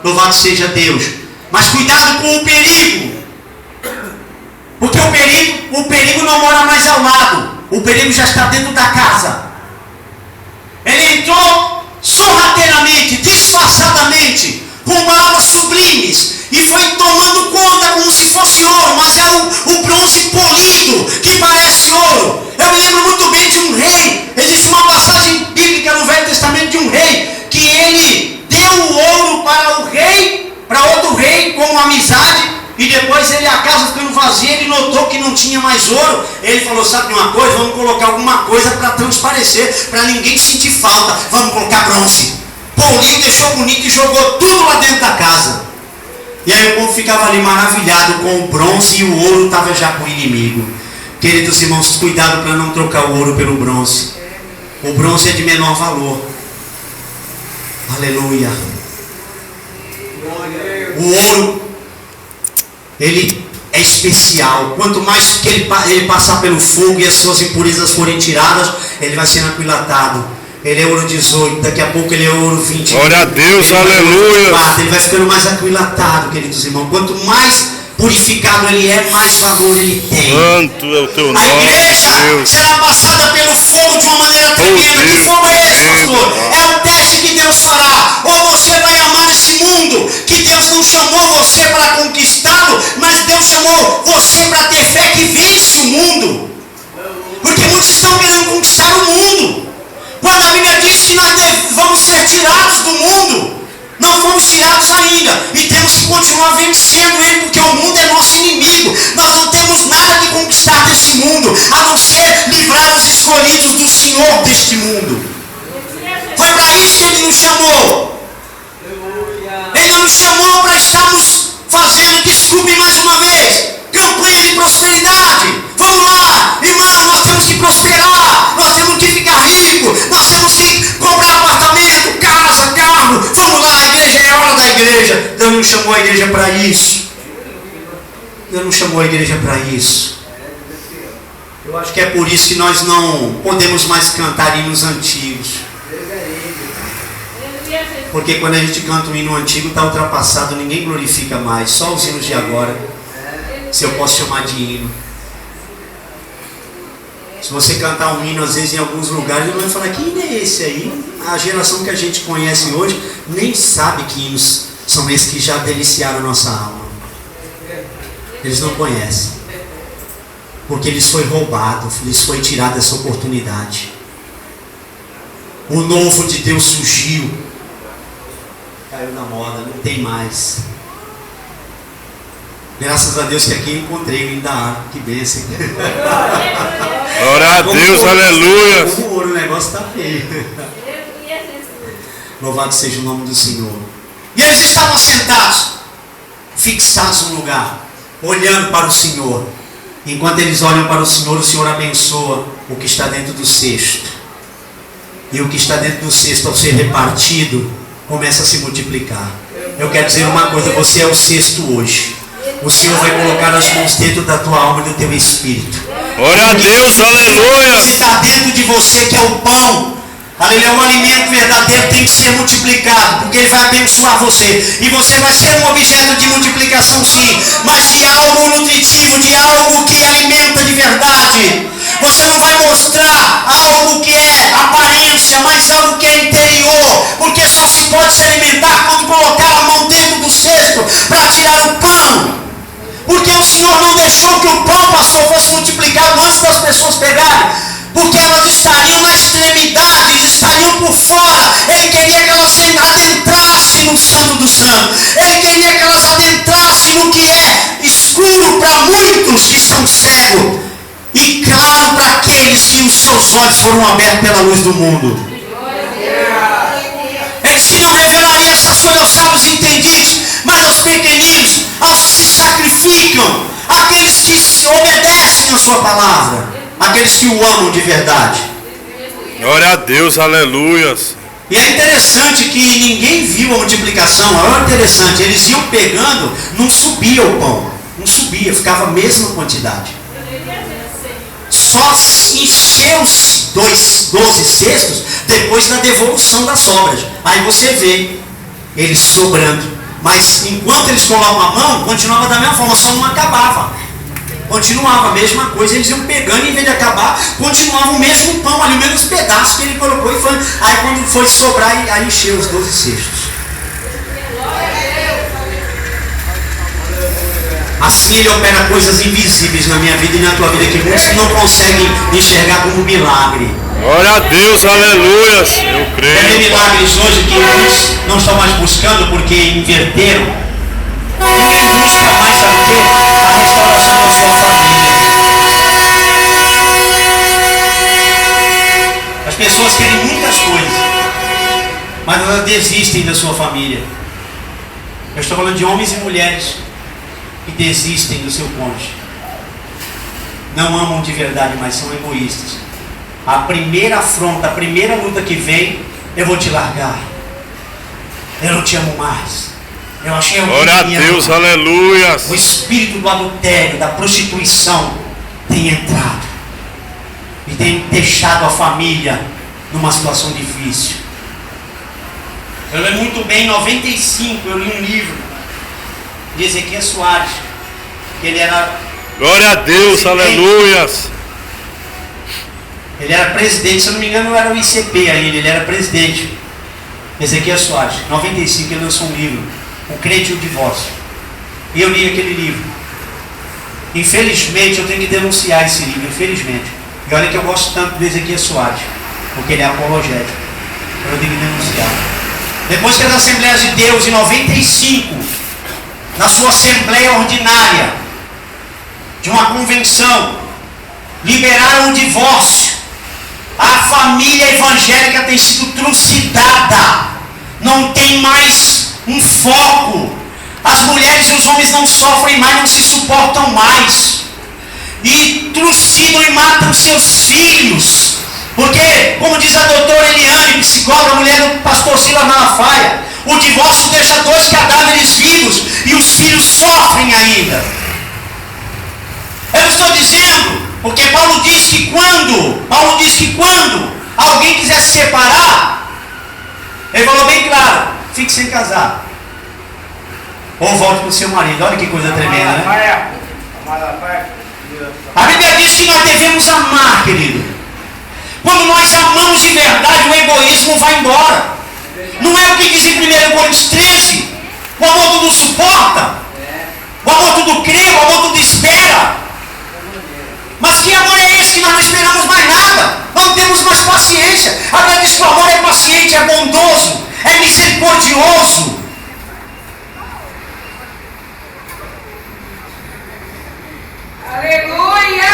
Louvado seja Deus. Mas cuidado com o perigo, porque o perigo não mora mais ao lado, o perigo já está dentro da casa. Ele entrou sorrateiramente, disfarçadamente, com palavras sublimes, e foi tomando conta como se fosse ouro, mas é o bronze polido que parece ouro. Eu me lembro muito bem de um rei. Existe uma passagem bíblica no Velho Testamento de um rei que ele deu o ouro para o rei, para outro rei, como amizade, e depois a casa ficando vazia, ele notou que não tinha mais ouro. Ele falou: sabe de uma coisa, vamos colocar alguma coisa para transparecer, para ninguém sentir falta, vamos colocar bronze. Poliu, deixou bonito e jogou tudo lá dentro da casa. E aí o povo ficava ali maravilhado com o bronze, e o ouro estava já com o inimigo. Queridos irmãos, cuidado para não trocar o ouro pelo bronze. O bronze é de menor valor. Aleluia. O ouro, ele é especial. Quanto mais que ele passar pelo fogo e as suas impurezas forem tiradas, ele vai sendo aquilatado. Ele é ouro 18, daqui a pouco ele é ouro 20. Glória a Deus, aleluia. Ele vai ficando mais aquilatado, queridos irmãos. Quanto mais purificado ele é, mais valor ele tem. Santo é o teu nome, a igreja Deus. será passada pelo fogo de uma maneira tremenda. Que fogo é esse, pastor? É o teste que Deus fará. Ou você vai amar esse mundo, que Deus não chamou você para conquistá-lo, mas Deus chamou você para ter fé que vence o mundo. Porque muitos estão querendo conquistar o mundo. Quando a Bíblia diz que nós vamos ser tirados do mundo, não fomos tirados ainda, e temos que continuar vencendo ele, porque o mundo é nosso inimigo. Nós não temos nada de conquistar desse mundo, a não ser livrar os escolhidos do Senhor deste mundo. Foi para isso que ele nos chamou. Ele nos chamou para estarmos fazendo, desculpe mais uma vez, campanha de prosperidade. Vamos lá, irmão, nós temos que prosperar, nós temos que ficar ricos, nós temos que comprar apartamento, casa, carro. Vamos lá, a igreja é a hora da igreja. Deus não chamou a igreja para isso. Deus não chamou a igreja para isso. Eu acho que é por isso que nós não podemos mais cantar hinos antigos. Porque quando a gente canta um hino antigo, está ultrapassado, ninguém glorifica mais. Só os hinos de agora, se eu posso chamar de hino. Se você cantar um hino, às vezes em alguns lugares, ele vai falar: que hino é esse aí? A geração que a gente conhece hoje nem sabe que hinos são esses que já deliciaram a nossa alma. Eles não conhecem. Porque lhes foi roubado, lhes foi tirada essa oportunidade. O novo de Deus surgiu. Caiu na moda, não tem mais. Graças a Deus que aqui eu encontrei ainda há. Que bênção. Glória a Deus, aleluia. Como ouro, o negócio está feio. Louvado seja o nome do Senhor. E eles estavam sentados, fixados no lugar, olhando para o Senhor. Enquanto eles olham para o Senhor abençoa o que está dentro do cesto. E o que está dentro do cesto, ao ser repartido, começa a se multiplicar. Eu quero dizer uma coisa: você é o cesto hoje. O Senhor vai colocar as mãos dentro da tua alma e do teu espírito. Glória a Deus, aleluia. Se está dentro de você, que é o pão, aleluia, o alimento verdadeiro tem que ser multiplicado, porque ele vai abençoar você. E você vai ser um objeto de multiplicação, sim, mas de algo nutritivo, de algo que alimenta de verdade. Você não vai mostrar algo que é aparência, mas algo que é interior, porque só se pode se alimentar quando colocar a mão dentro do cesto para tirar o pão. Porque o Senhor não deixou que o pão, pastor, fosse multiplicado antes das pessoas pegarem. Porque elas estariam na extremidade, estariam por fora. Ele queria que elas adentrassem no Santo do Santo. Ele queria que elas adentrassem no que é escuro para muitos que estão cegos, e claro para aqueles que os seus olhos foram abertos pela luz do mundo. Ele disse que não revelaria essas coisas aos sábios e entendidos, mas aos pequeninos, aos que se sacrificam, aqueles que se obedecem à sua palavra, aqueles que o amam de verdade. Glória a Deus, aleluias. E é interessante que ninguém viu a multiplicação. É interessante, eles iam pegando, não subia o pão, não subia, ficava a mesma quantidade. Só encheu os 12 cestos depois da devolução das sobras. Aí você vê eles sobrando. Mas enquanto eles colocam a mão, continuava da mesma forma, só não acabava. Continuava a mesma coisa, eles iam pegando, em vez de acabar, continuava o mesmo pão ali, o mesmo pedaço que ele colocou. E foi, aí quando foi sobrar, aí encheu os 12 cestos. Assim ele opera coisas invisíveis na minha vida e na tua vida, que muitos não conseguem enxergar como milagre. Glória a Deus, aleluias. Eu creio. Tem milagres hoje que muitos não estão mais buscando porque inverteram. Ninguém busca mais, sabe o quê? A restauração da sua família. As pessoas querem muitas coisas, mas elas desistem da sua família. Eu estou falando de homens e mulheres que desistem do seu cônjuge. Não amam de verdade, mas são egoístas. A primeira afronta, a primeira luta que vem: eu vou te largar, eu não te amo mais, eu achei alguém. Glória a Deus, aleluias. O espírito do adultério, da prostituição tem entrado e tem deixado a família numa situação difícil. Eu lembro muito bem, em 95, eu li um livro de Ezequiel Soares, que ele era... Glória a Deus, aleluias. Ele era presidente, se eu não me engano era o ICP ainda, ele era presidente. Ezequiel Soares, em 95 ele lançou um livro, O Crente e o Divórcio. E eu li aquele livro. Infelizmente eu tenho que denunciar esse livro, infelizmente. E olha que eu gosto tanto do Ezequiel Soares, porque ele é apologético. Eu tenho que denunciar. Depois que as Assembleias de Deus, em 95, na sua Assembleia Ordinária, de uma convenção, liberaram o divórcio, a família evangélica tem sido trucidada, não tem mais um foco, as mulheres e os homens não sofrem mais, não se suportam mais, e trucidam e matam seus filhos, porque, como diz a doutora Eliane, psicóloga, mulher do pastor Silas Malafaia, o divórcio deixa 2 cadáveres vivos e os filhos sofrem ainda. Eu estou dizendo, porque Paulo disse Paulo diz que quando alguém quiser se separar, ele falou bem claro, fique sem casar. Ou volte para o seu marido. Olha que coisa tremenda, né? A Bíblia diz que nós devemos amar, querido. Quando nós amamos de verdade, o egoísmo vai embora. Não é o que diz em 1 Coríntios 13. O amor tudo suporta. O amor tudo crê, o amor tudo espera. Mas que amor é esse que nós não esperamos mais nada? Não temos mais paciência. A Bíblia diz que o amor é paciente, é bondoso, é misericordioso. Aleluia!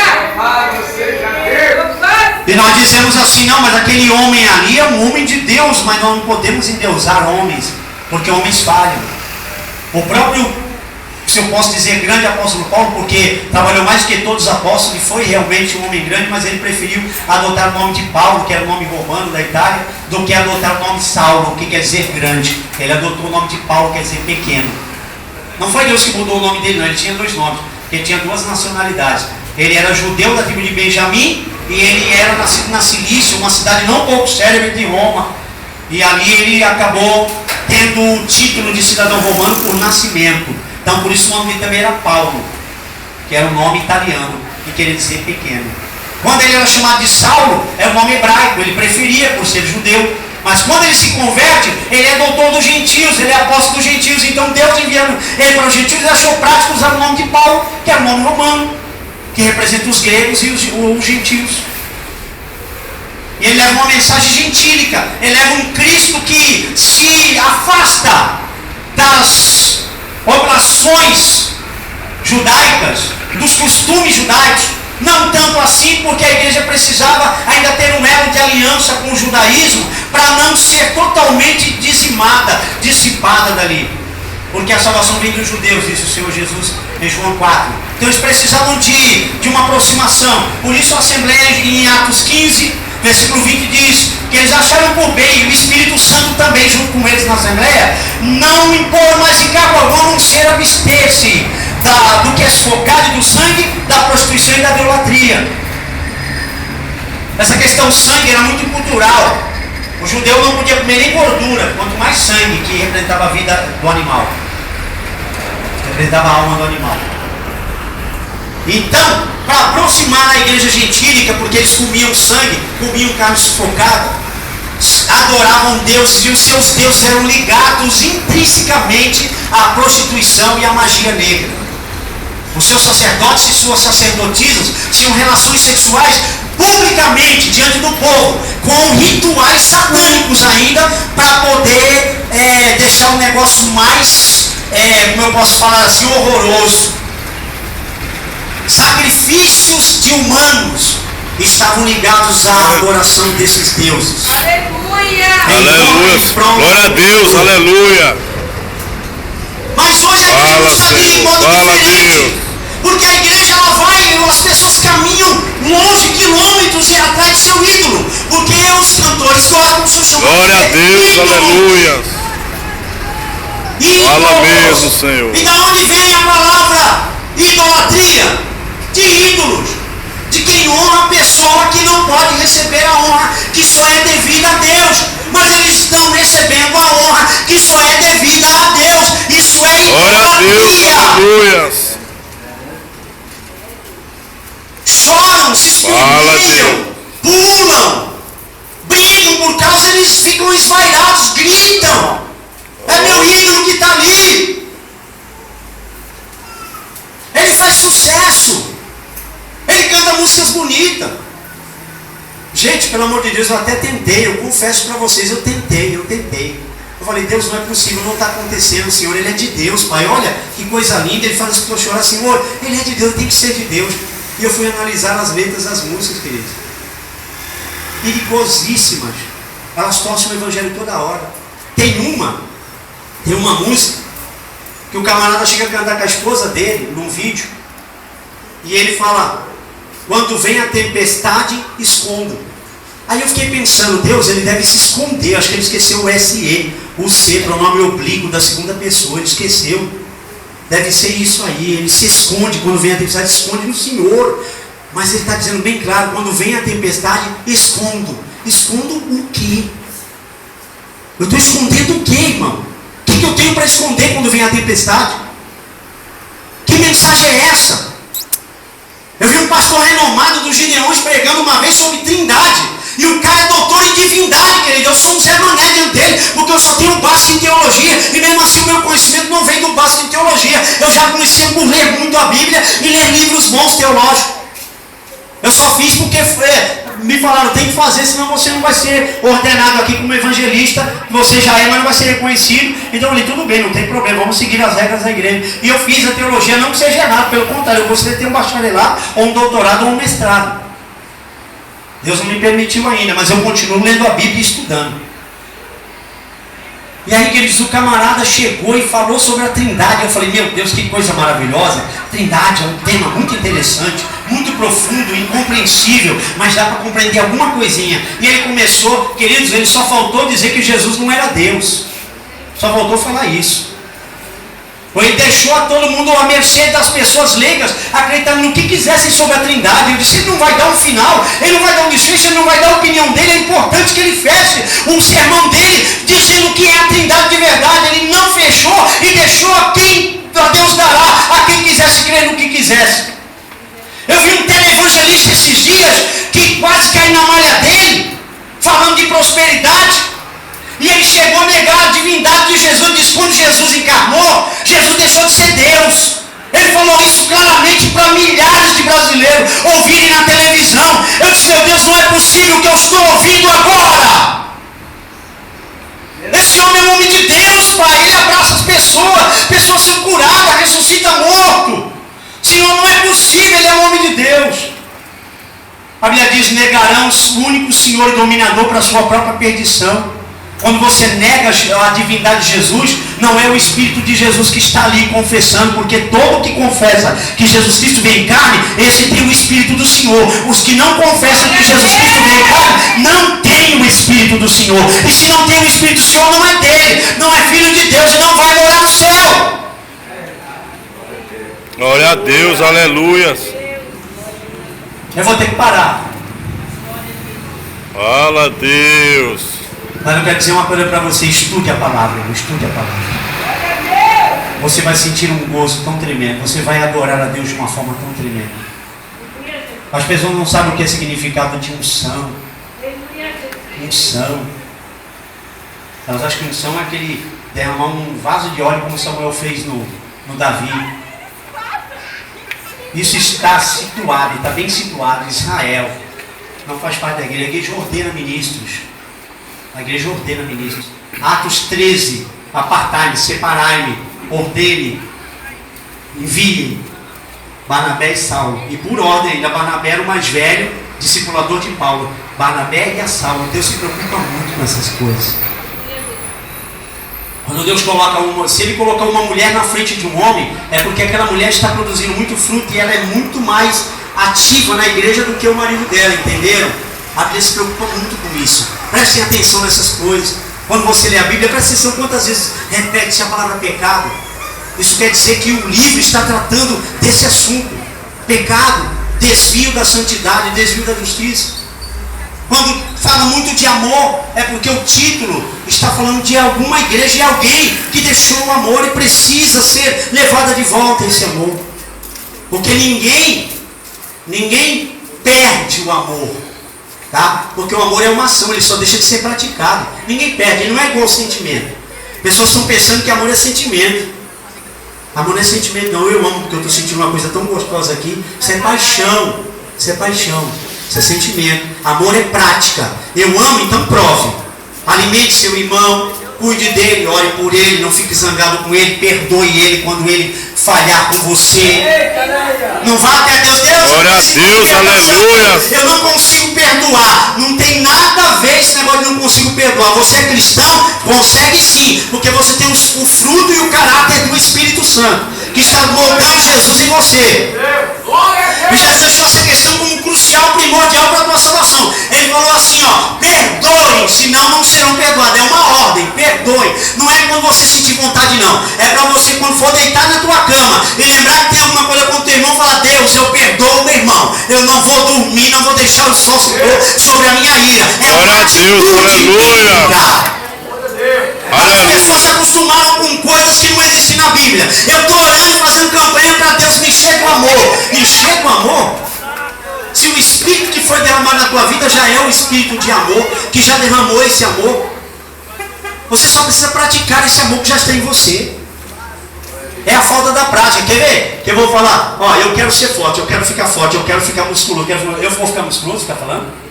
E nós dizemos assim, não, mas aquele homem ali é um homem de Deus, mas nós não podemos endeusar homens, porque homens falham. O próprio, se eu posso dizer, grande apóstolo Paulo, porque trabalhou mais do que todos os apóstolos, e foi realmente um homem grande, mas ele preferiu adotar o nome de Paulo, que era o nome romano da Itália, do que adotar o nome Saulo, que quer dizer grande. Ele adotou o nome de Paulo, que quer dizer pequeno. Não foi Deus que mudou o nome dele, não, ele tinha dois nomes, porque ele tinha duas nacionalidades. Ele era judeu da tribo de Benjamim, e ele era nascido na Cilícia, uma cidade não pouco célebre de Roma. E ali ele acabou tendo o título de cidadão romano por nascimento. Então por isso o nome dele também era Paulo, que era um nome italiano, e queria dizer pequeno. Quando ele era chamado de Saulo, é um nome hebraico, ele preferia por ser judeu. Mas quando ele se converte, ele é doutor dos gentios, ele é apóstolo dos gentios. Então Deus enviando ele para os gentios, ele achou prático usar o nome de Paulo, que é o nome romano, que representa os gregos e os gentios. E ele leva uma mensagem gentílica, ele leva um Cristo que se afasta das oblações judaicas, dos costumes judaicos. Não tanto assim, porque a igreja precisava ainda ter um elo de aliança com o judaísmo, para não ser totalmente dizimada, dissipada dali. Porque a salvação vem dos judeus, disse o Senhor Jesus em João 4. Então eles precisavam de uma aproximação. Por isso a Assembleia em Atos 15, versículo 20 diz que eles acharam por bem, e o Espírito Santo também junto com eles na Assembleia, não impor mais em cargo algum, a não ser abster-se do que é sufocado, do sangue, da prostituição e da idolatria. Essa questão sangue era muito cultural. O judeu não podia comer nem gordura, quanto mais sangue, que representava a vida do animal, representava a alma do animal. Então, para aproximar a igreja gentílica, porque eles comiam sangue, comiam carne sufocada, adoravam deuses, e os seus deuses eram ligados intrinsecamente à prostituição e à magia negra. Os seus sacerdotes e suas sacerdotisas tinham relações sexuais publicamente diante do povo, com rituais satânicos ainda, para poder deixar o negócio mais, como eu posso falar assim, horroroso. Sacrifícios de humanos estavam ligados à adoração desses deuses. Aleluia! Aleluia! Glória a Deus, aleluia! Mas hoje a igreja está aqui de modo diferente. Porque a igreja, ela vai, as pessoas caminham longe, quilômetros, e atrás do seu ídolo. Porque os cantores tocam, são chamados de glória a Deus, ídolos. aleluia! Ídolos. Fala mesmo, Senhor. E da onde vem a palavra idolatria? De ídolos. De quem honra a pessoa que não pode receber a honra que só é devida a Deus. Mas eles estão recebendo a honra que só é devida a Deus. Isso é idolatria. Glória a Deus, aleluia! Choram, se espremiam, pulam, brigam por causa, eles ficam esvairados, gritam. É meu ídolo que está ali. Ele faz sucesso. Ele canta músicas bonitas. Gente, pelo amor de Deus, eu até tentei. Eu confesso para vocês, eu tentei. Eu falei, Deus, não é possível, não está acontecendo, Senhor. Ele é de Deus, Pai. Olha que coisa linda. Ele faz as pessoas chorar, Senhor. Ele é de Deus, tem que ser de Deus. E eu fui analisar as letras das músicas, queridos. Perigosíssimas. Elas torcem o evangelho toda hora. Tem uma música que o camarada chega a cantar com a esposa dele num vídeo. E ele fala: quando vem a tempestade, escondo. Aí eu fiquei pensando, Deus, ele deve se esconder. Acho que ele esqueceu o SE, o C, pronome oblíquo da segunda pessoa. Ele esqueceu. Deve ser isso aí, ele se esconde quando vem a tempestade, se esconde no Senhor. Mas ele está dizendo bem claro, quando vem a tempestade, escondo. Escondo o quê? Eu estou escondendo o quê, irmão? O que eu tenho para esconder quando vem a tempestade? Que mensagem é essa? Eu vi um pastor renomado dos Gideões pregando uma vez sobre trindade. E o cara é doutor em divindade, querido. Eu sou um Zé Mané diante dele, porque eu só tenho um básico em teologia. E mesmo assim o meu conhecimento não vem do básico em teologia. Eu já conhecia por ler muito a Bíblia e ler livros bons teológicos. Eu só fiz porque me falaram, tem que fazer, senão você não vai ser ordenado aqui como evangelista. Você já é, mas não vai ser reconhecido. Então eu falei, tudo bem, não tem problema, vamos seguir as regras da igreja. E eu fiz a teologia, não que seja errado, pelo contrário, eu gostaria de ter um bacharelado, ou um doutorado, ou um mestrado. Deus não me permitiu ainda, mas eu continuo lendo a Bíblia e estudando. E aí, queridos, o camarada chegou e falou sobre a trindade. Eu falei, meu Deus, que coisa maravilhosa. Trindade é um tema muito interessante, muito profundo, incompreensível, mas dá para compreender alguma coisinha. E ele começou, queridos, ele só faltou dizer que Jesus não era Deus. Só faltou falar isso. Ele deixou a todo mundo à mercê das pessoas leigas, acreditando no que quisessem sobre a trindade. Eu disse, ele não vai dar um final, ele não vai dar um desfecho, ele não vai dar a opinião dele. É importante que ele feche um sermão dele, dizendo que é a trindade de verdade. Ele não fechou e deixou a quem Deus dará, a quem quisesse crer no que quisesse. Eu vi um televangelista esses dias, que quase caiu na malha dele, falando de prosperidade. E ele chegou a negar a divindade de Jesus. Disse, quando Jesus encarnou, Jesus deixou de ser Deus. Ele falou isso claramente para milhares de brasileiros ouvirem na televisão. Eu disse, meu Deus, não é possível que eu estou ouvindo agora. Esse homem é um homem de Deus, Pai. Ele abraça as pessoas são curadas, ressuscita morto. Senhor, não é possível, ele é um homem de Deus. A Bíblia diz, negarão o único Senhor e dominador para a sua própria perdição. Quando você nega a divindade de Jesus, não é o Espírito de Jesus que está ali confessando, porque todo que confessa que Jesus Cristo veio em carne, esse tem o Espírito do Senhor. Os que não confessam que Jesus Cristo veio em carne, não tem o Espírito do Senhor. E se não tem o Espírito do Senhor, não é dele, não é filho de Deus e não vai morar no céu. Glória a Deus, aleluias. Eu vou ter que parar. Fala a Deus. Mas eu quero dizer uma coisa para você, estude a palavra, estude a palavra. Você vai sentir um gozo tão tremendo, você vai adorar a Deus de uma forma tão tremenda. As pessoas não sabem o que é significado de unção. Unção. Elas acham que unção é aquele derramar um vaso de óleo como Samuel fez no Davi. Isso está situado, está bem situado em Israel. Não faz parte da igreja. A igreja ordena ministros. A igreja ordena ministros. Atos 13, apartai-me, separai-me, ordene, envie Barnabé e Saulo. E por ordem ainda, Barnabé era o mais velho, discipulador de Paulo. Barnabé e a Saulo. Deus se preocupa muito com essas coisas. Quando Deus coloca se Ele colocar uma mulher na frente de um homem, é porque aquela mulher está produzindo muito fruto e ela é muito mais ativa na igreja do que o marido dela, entenderam? A Bíblia se preocupa muito com isso. Prestem atenção nessas coisas. Quando você lê a Bíblia, preste atenção quantas vezes repete-se a palavra pecado. Isso quer dizer que o livro está tratando desse assunto. Pecado, desvio da santidade, desvio da justiça. Quando fala muito de amor, é porque o título está falando de alguma igreja e alguém que deixou o amor e precisa ser levada de volta esse amor. Porque ninguém perde o amor. Tá? Porque o amor é uma ação, ele só deixa de ser praticado. Ninguém perde, ele não é igual ao sentimento. Pessoas estão pensando que amor é sentimento. Amor não é sentimento, não. Eu amo porque eu estou sentindo uma coisa tão gostosa aqui. Isso é paixão. Isso é paixão. Isso é sentimento. Amor é prática. Eu amo, então prove. Alimente seu irmão, cuide dele, ore por ele, não fique zangado com ele, perdoe ele quando ele falhar com você. Não vá até Deus. Glória a Deus, aleluia. Eu não consigo perdoar. Não tem nada a ver esse negócio de não consigo perdoar. Você é cristão? Consegue sim, porque você tem o fruto e o caráter do Espírito Santo, que está moldando Jesus em você. E Jesus deixou essa questão como crucial, primordial para a tua salvação. Ele falou assim, perdoem, senão não serão perdoados. É uma ordem, perdoe. Não é quando você sentir vontade, não. É para você, quando for deitar na tua cama e lembrar que tem alguma coisa com o teu irmão, falar, Deus, eu perdoo meu irmão. Eu não vou deixar o sol se pôr sobre a minha ira. É Glória uma a Deus, atitude aleluia. bíblica. As Aleluia. pessoas se acostumaram com coisas que não existem na Bíblia. Eu estou orando, fazendo campanha para Deus me encher com amor. Encher com amor? Se o Espírito que foi derramado na tua vida já é o Espírito de amor, que já derramou esse amor, você só precisa praticar esse amor que já está em você. É a falta da prática. Quer ver? Que eu vou falar, ó, eu quero ser forte, eu quero ficar forte, eu quero ficar musculoso. Eu vou ficar musculoso, ficar falando?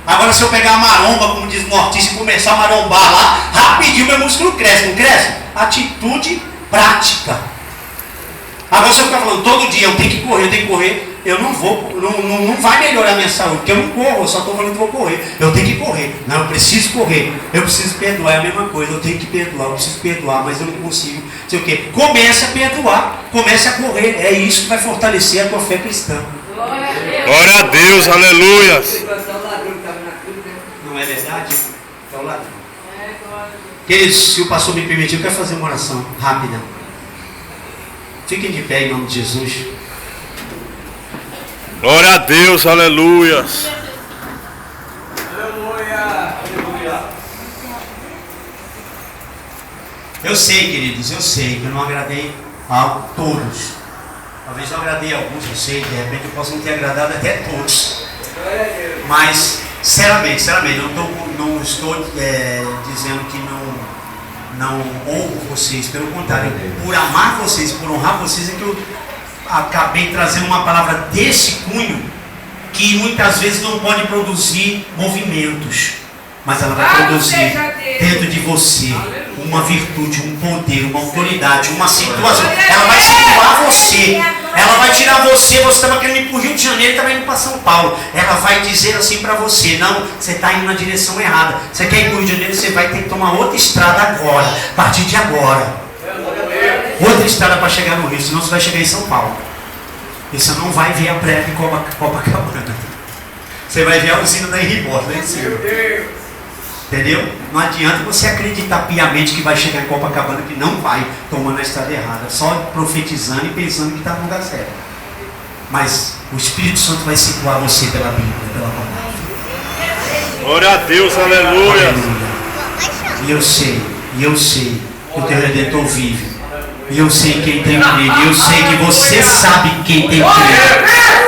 Agora se eu pegar a maromba, como diz o nortista, e começar a marombar lá, rapidinho meu músculo cresce, não cresce? Atitude prática. Agora se eu ficar falando todo dia, eu tenho que correr, eu não vou, não vai melhorar a minha saúde, porque eu não corro, eu só estou falando que vou correr. Eu tenho que correr, não, eu preciso correr, eu preciso perdoar, é a mesma coisa, eu tenho que perdoar, eu preciso perdoar, mas eu não consigo, não sei o quê. Comece a perdoar, comece a correr, é isso que vai fortalecer a tua fé cristã. Glória a Deus, aleluia. Não é verdade? É o ladrão. Queridos, se o pastor me permitir, eu quero fazer uma oração rápida. Fiquem de pé em nome de Jesus. Glória a Deus, aleluia. Eu sei, queridos, eu sei que eu não agradei a todos. Talvez eu agradei a alguns, eu sei, de repente eu posso não ter agradado até todos. Mas, sinceramente, não estou dizendo que não honro vocês, pelo contrário, por amar vocês, por honrar vocês, é que eu acabei trazendo uma palavra desse cunho, que muitas vezes não pode produzir movimentos, mas ela vai produzir dentro de você uma virtude, um poder, uma autoridade, uma situação. Ela vai situar você, ela vai tirar você estava querendo ir para o Rio de Janeiro e estava indo para São Paulo. Ela vai dizer assim para você: não, você está indo na direção errada, você quer ir para o Rio de Janeiro, você vai ter que tomar outra estrada agora, a partir de agora, outra estrada para chegar no Rio, senão você vai chegar em São Paulo e você não vai ver a praia de Copacabana, você vai ver a usina da Henriborg lá em cima. Entendeu? Não adianta você acreditar piamente que vai chegar em Copacabana, que não vai, tomando a estrada errada, só profetizando e pensando que está no lugar certo. Mas o Espírito Santo vai situar você pela Bíblia, pela palavra. Glória a Deus, aleluia. E eu sei que o teu Redentor vive. E eu sei quem tem crido. E eu sei que você sabe quem tem crido.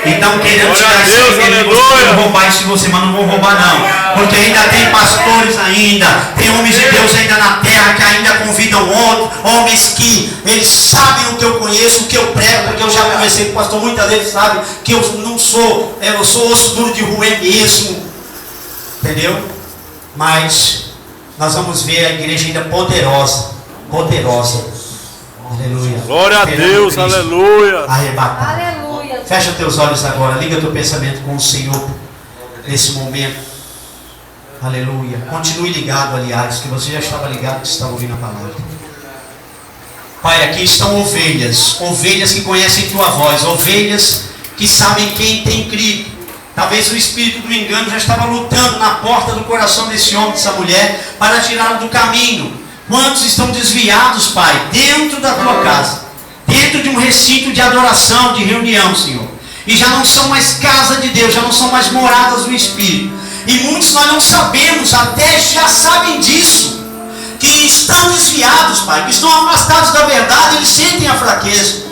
Então, querendo tirar esse dinheiro, você vai roubar isso de você, mas não vou roubar não. Porque ainda tem pastores ainda, tem homens de Deus ainda na terra que ainda convidam homens que eles sabem o que eu conheço, o que eu prego, porque eu já conversei com o pastor, muitas vezes sabe que eu não sou, eu sou osso duro de roer mesmo. Entendeu? Mas nós vamos ver a igreja ainda poderosa. Aleluia. Glória a Deus, aleluia. Arrebatar. Aleluia. Fecha teus olhos agora, liga teu pensamento com o Senhor nesse momento. Aleluia. Continue ligado, aliás, que você já estava ligado, que estava ouvindo a palavra. Pai, aqui estão ovelhas que conhecem tua voz, ovelhas que sabem quem tem crido. Talvez o espírito do engano já estava lutando na porta do coração desse homem, dessa mulher, para tirá-lo do caminho. Quantos estão desviados, Pai, dentro da tua casa, dentro de um recinto de adoração, de reunião, Senhor, e já não são mais casa de Deus, já não são mais moradas do Espírito, e muitos nós não sabemos, até já sabem disso, que estão desviados, Pai, que estão afastados da verdade. Eles sentem a fraqueza,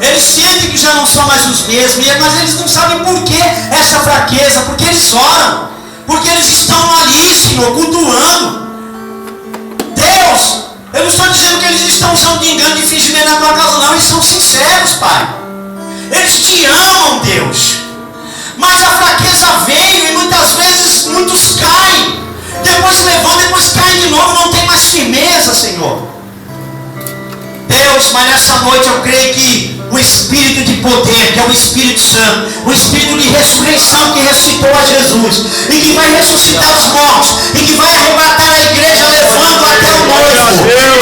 eles sentem que já não são mais os mesmos, mas eles não sabem por que essa fraqueza, porque eles oram, porque eles estão ali, Senhor, cultuando Deus. Eu não estou dizendo que eles estão usando de engano, de fingimento na tua casa, não. Eles são sinceros, Pai. Eles te amam, Deus. Mas a fraqueza veio e muitas vezes muitos caem. Depois levantam, depois caem de novo. Não tem mais firmeza, Senhor. Deus, mas nessa noite eu creio que o Espírito de poder, que é o Espírito Santo, o Espírito de ressurreição que ressuscitou a Jesus e que vai ressuscitar os mortos e que vai arrebatar a igreja, levando até o noivo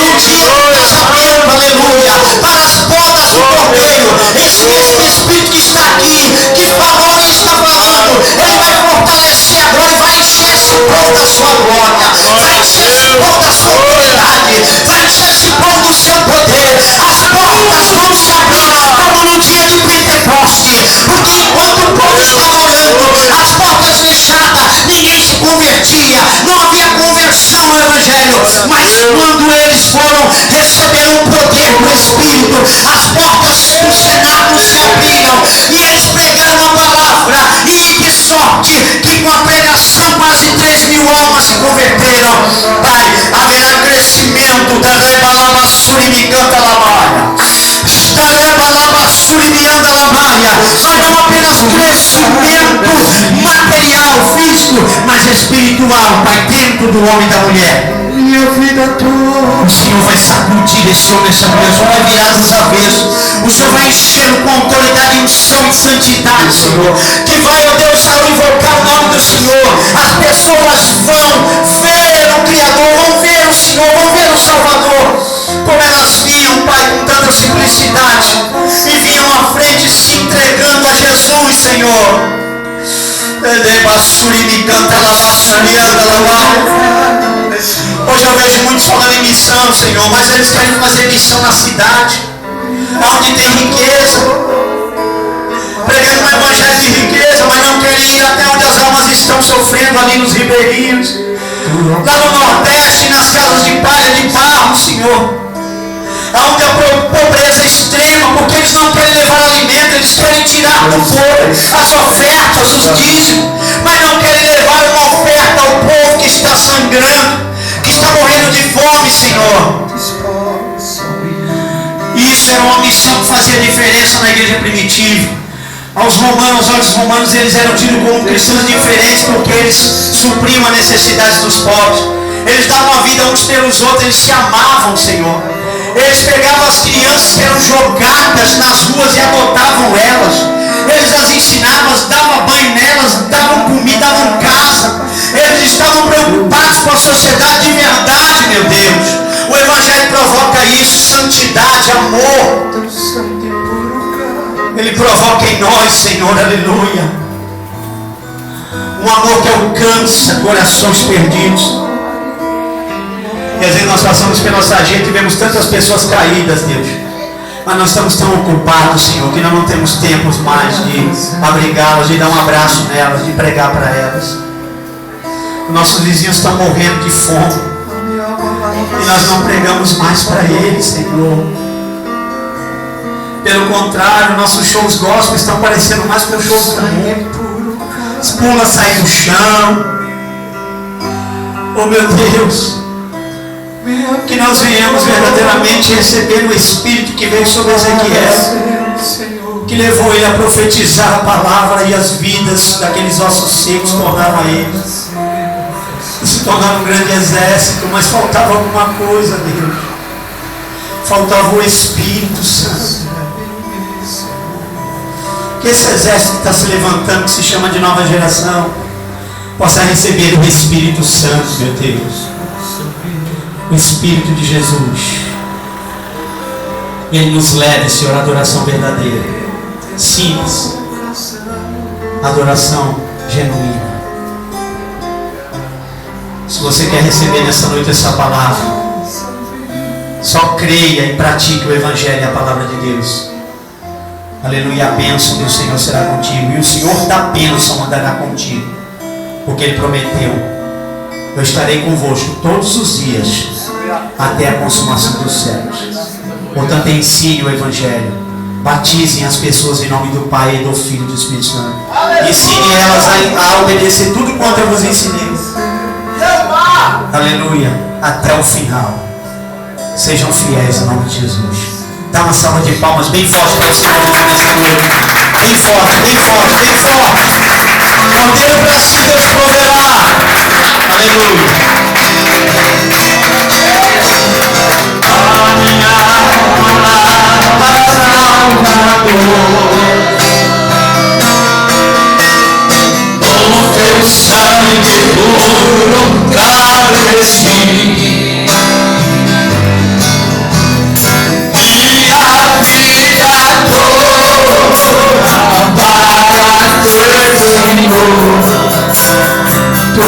no dia do casamento, aleluia, para as bodas do Cordeiro. Esse mesmo Espírito que está aqui, que falou e está falando, ele vai fortalecer agora e vai encher esse povo da sua glória, vai encher esse povo da sua autoridade, vai encher esse povo do seu poder. As portas vão se abrir como no dia de Pentecoste, porque enquanto o povo estava Mas quando eles foram receber o poder do Espírito, as portas do cenáculo se abriram e eles pregaram a palavra. E que sorte que com a pregação quase 3.000 almas se converteram. Pai, haverá crescimento da Rebalabassuri me canta Lamaia. Mas não apenas crescimento material, físico, mas espiritual, Pai, dentro do homem e da mulher. Minha vida toda. O Senhor vai sacudir esse homem, essa mulher, o Senhor vai virar dos avessos. O Senhor vai encher com autoridade, unção e santidade, Senhor. Que vai, ó Deus, ao invocar o nome do Senhor, as pessoas vão ver o Criador, vão ver o Senhor, vão ver o Salvador. Como elas vinham, Pai, com tanta simplicidade, e vinham à frente se entregando a Jesus, Senhor. Hoje eu vejo muitos falando em missão, Senhor, mas eles querem fazer missão na cidade, onde tem riqueza, pregando um evangelho de riqueza, mas não querem ir até onde as almas estão sofrendo, ali nos ribeirinhos, lá no Nordeste, nas casas de palha, de barro, Senhor. Onde a pobreza é extrema, porque eles não querem levar alimento, eles querem tirar do povo as ofertas, os dízimos, mas não querem levar uma oferta ao povo que está sangrando, que está morrendo de fome, Senhor. Isso era uma missão que fazia diferença na igreja primitiva. Aos romanos, eles eram tidos como cristãos diferentes, porque eles supriam as necessidades dos pobres. Eles davam a vida uns pelos outros, eles se amavam, Senhor. Eles pegavam as crianças que eram jogadas nas ruas e adotavam elas. Eles as ensinavam, davam banho nelas, davam comida, davam casa. Eles estavam preocupados com a sociedade de verdade, meu Deus. O Evangelho provoca isso, santidade, amor. Ele provoca em nós, Senhor, aleluia. Um amor que alcança corações perdidos. E às vezes nós passamos pela sarjeta e vemos tantas pessoas caídas, Deus. Mas nós estamos tão ocupados, Senhor, que nós não temos tempos mais de abrigá-las, de dar um abraço nelas, de pregar para elas. Nossos vizinhos estão morrendo de fome. E nós não pregamos mais para eles, Senhor. Pelo contrário, nossos shows gospel estão parecendo mais que os shows do mundo. As pulas saem do chão. Oh meu Deus. Que nós venhamos verdadeiramente receber o Espírito que veio sobre Ezequiel, que levou ele a profetizar a palavra, e as vidas daqueles ossos secos tornaram a ele, se tornaram um grande exército. Mas faltava alguma coisa, Deus. Faltava o Espírito Santo. Que esse exército que está se levantando, que se chama de nova geração, possa receber o Espírito Santo, meu Deus. O Espírito de Jesus. Ele nos leva, Senhor, à adoração verdadeira, simples, adoração genuína. Se você quer receber nessa noite essa palavra, só creia e pratique o Evangelho e a palavra de Deus. Aleluia, a bênção do Senhor será contigo, e o Senhor da bênção andará contigo, porque Ele prometeu: eu estarei convosco todos os dias, até a consumação dos séculos. Portanto, ensine o Evangelho, batizem as pessoas em nome do Pai, e do Filho e do Espírito Santo. Ensine elas a obedecer tudo quanto eu vos ensinei. Aleluia, até o final. Sejam fiéis em nome de Jesus. Dá uma salva de palmas bem forte para o Senhor nessa noite. Bem forte, bem forte, bem forte. Cordeiro para si, Deus proverá. Aleluia. A minha alma para Salvador, com teu sangue puro carmesim, e a vida toda para teu Senhor, tu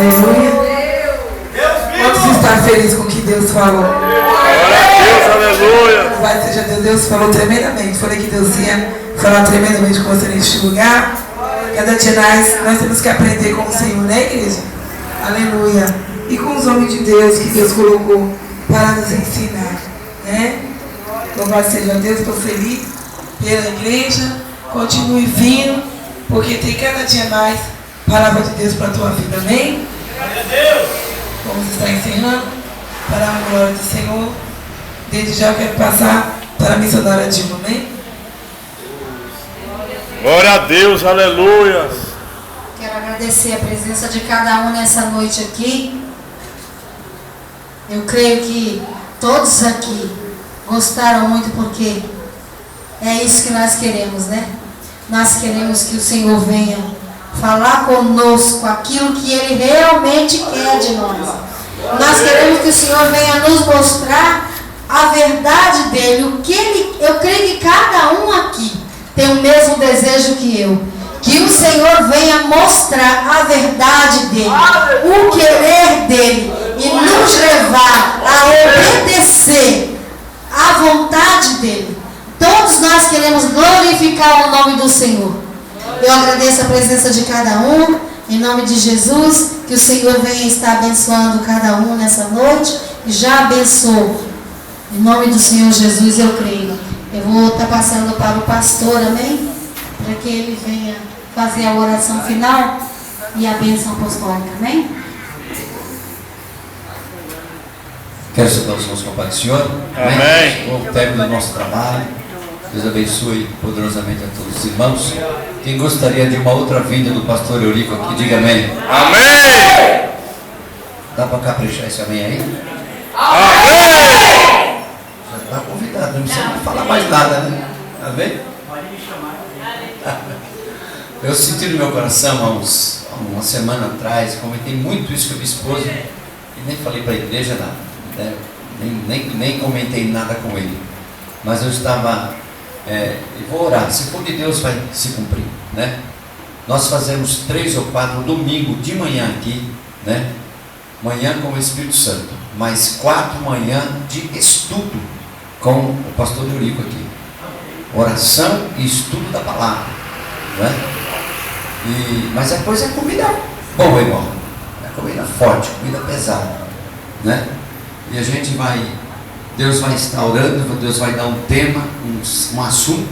Aleluia. Quantos estão felizes com o que Deus falou? Glória a Deus, aleluia. Louvado seja Deus, Deus falou tremendamente. Falei que Deus ia falar tremendamente com você neste lugar. Cada dia nós temos que aprender com o Senhor, né, igreja? Aleluia. E com os homens de Deus que Deus colocou para nos ensinar, né? Louvado seja Deus, estou feliz pela igreja. Continue vindo, porque tem cada dia mais palavra de Deus para a tua vida, amém? Glória a Deus. Vamos estar encerrando para a glória do Senhor. Desde já eu quero passar para a missionária Dilma, amém? Glória a Deus, aleluia. Quero agradecer a presença de cada um nessa noite aqui. Eu creio que todos aqui gostaram muito, porque é isso que nós queremos, né? Nós queremos que o Senhor venha falar conosco aquilo que Ele realmente quer de nós. Nós queremos que o Senhor venha nos mostrar a verdade dEle. Eu creio que cada um aqui tem o mesmo desejo que eu. Que o Senhor venha mostrar a verdade dEle, o querer dEle, e nos levar a obedecer à vontade dEle. Todos nós queremos glorificar o nome do Senhor. Eu agradeço a presença de cada um, em nome de Jesus, que o Senhor venha estar abençoando cada um nessa noite, e já abençoou. Em nome do Senhor Jesus, eu creio. Eu vou estar passando para o pastor, amém? Para que ele venha fazer a oração final e a bênção apostólica, amém? Quero saudar os irmãos com a paz do Senhor. Amém. Chegou o término do nosso trabalho. Deus abençoe poderosamente a todos os irmãos. Quem gostaria de uma outra vinda do pastor Eurico aqui, diga amém. Amém. Dá para caprichar esse amém aí? Amém. Já está convidado, não precisa falar mais nada, né? Amém? Eu senti no meu coração há uma semana atrás, comentei muito isso com a minha esposa, e nem falei para a igreja nada, né? nem comentei nada com ele. Mas eu estava, eu vou orar, se for de Deus vai se cumprir, né? Nós fazemos 3 ou 4 domingo de manhã aqui, né? Manhã com o Espírito Santo, mais 4 manhã de estudo com o pastor Eurico aqui. Oração e estudo da palavra, né? Mas a coisa é comida boa, irmão. É comida forte, comida pesada, né? E a gente vai, Deus vai estar orando, Deus vai dar um tema, um assunto,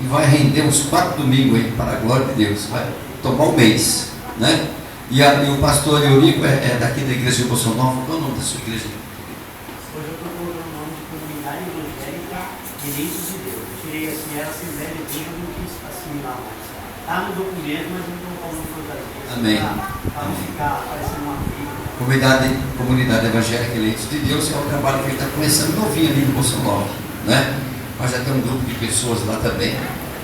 e vai render uns 4 domingos aí, para a glória de Deus. Vai tomar um mês, né? E o pastor Eurico é daqui da igreja de Bolsonaro. Qual é o nome da sua igreja? Hoje eu estou colocando o nome de Comunidade Evangélica Direitos de Deus. Eu tirei assim, ela Assembleia de Deus, não quis assimilar mais. Está no documento, mas não estou falando Fortaleza. Amém. Para não ficar parecendo uma briga. Comunidade Evangélica Eleitos de Deus é um trabalho que está começando novinho ali no Bolsonaro, né? Mas já tem um grupo de pessoas lá também,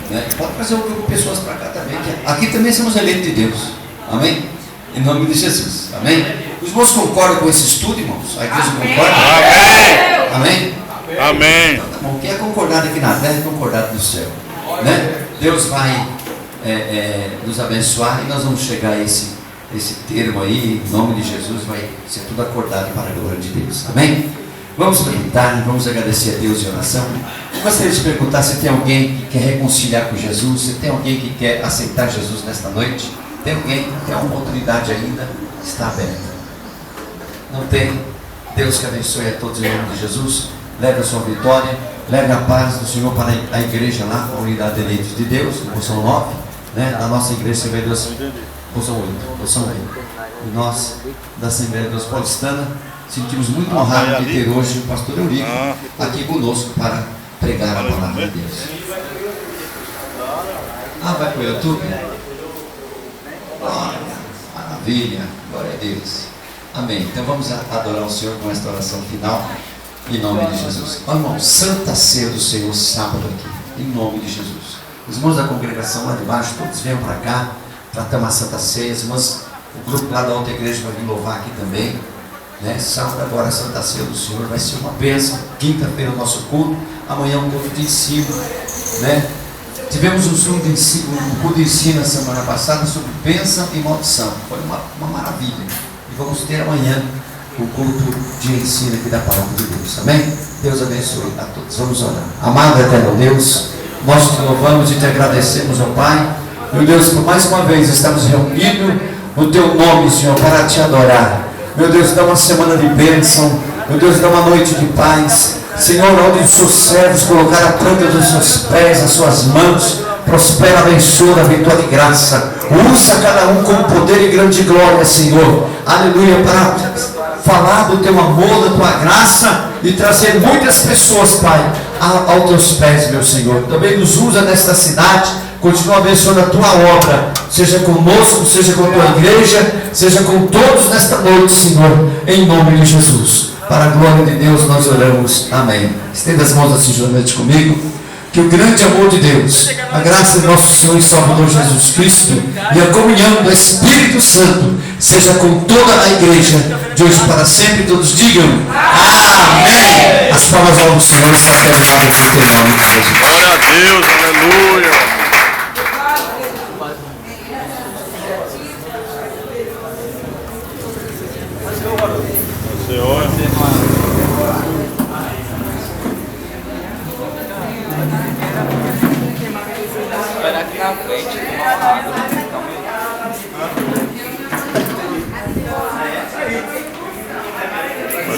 né? Pode trazer um grupo de pessoas para cá também. Aqui também somos eleitos de Deus. Amém? Em nome de Jesus. Amém? Os irmãos concordam com esse estudo, irmãos? A igreja concorda? Amém? Amém. Então, tá bom. Quem é concordado aqui na terra é concordado no céu, né? Deus vai nos abençoar, e nós vamos chegar a esse termo aí, em nome de Jesus, vai ser tudo acordado para a glória de Deus. Amém? Vamos levantar, vamos agradecer a Deus em oração. Eu gostaria de perguntar se tem alguém que quer reconciliar com Jesus, se tem alguém que quer aceitar Jesus nesta noite. Tem alguém? Tem uma oportunidade ainda? Está aberta. Não tem? Deus que abençoe a todos em nome de Jesus. Leve a sua vitória, leve a paz do Senhor para a igreja lá, a Unidade de Eleitos de Deus, no Bolsão 9, né? Na nossa igreja Assembleia de Deus, Bolsão 8, Bolsão 8. E nós, da Assembleia de Deus Paulistana, sentimos muito honrados de ter hoje o pastor Eurico aqui conosco para pregar a palavra de Deus. Vai para o YouTube? Glória, maravilha, glória a Deus. Amém. Então vamos adorar o Senhor com esta oração final, em nome de Jesus. Irmão, Santa Ceia do Senhor, sábado aqui, em nome de Jesus. Os irmãos da congregação lá de baixo, todos venham para cá, para ter uma Santa Ceia. Os irmãos, o grupo lá da outra igreja vai vir louvar aqui também, né? Sábado agora a Santa Ceia do Senhor vai ser uma bênção. Quinta-feira o nosso culto, amanhã um culto de ensino, né? Tivemos um culto de ensino na semana passada sobre bênção e maldição. Foi uma maravilha. vamos ter amanhã o culto de ensino aqui da Palavra de Deus. Amém? Deus abençoe a todos. Vamos orar. Amado eterno Deus, nós te louvamos e te agradecemos, ó Pai. Meu Deus, por mais uma vez estamos reunidos no teu nome, Senhor, para te adorar. Meu Deus, dá uma semana de bênção. Meu Deus, dá uma noite de paz. Senhor, onde os seus servos colocaram a planta dos seus pés, as suas mãos, prospera, abençoa, vitória e graça. Usa cada um com poder e grande glória, Senhor. Aleluia, para falar do teu amor, da tua graça e trazer muitas pessoas, Pai, aos teus pés, meu Senhor. Também nos usa nesta cidade. Continua abençoando a tua obra, seja conosco, seja com a tua igreja, seja com todos nesta noite, Senhor, em nome de Jesus. Para a glória de Deus nós oramos. Amém. Estenda as mãos assim juntamente comigo. Que o grande amor de Deus, a graça de nosso Senhor e Salvador Jesus Cristo e a comunhão do Espírito Santo seja com toda a igreja de hoje para sempre. Todos digam amém. As palmas ao Senhor estão terminadas em nome de Jesus. Glória a Deus, aleluia. Senhor. Vai aqui na frente,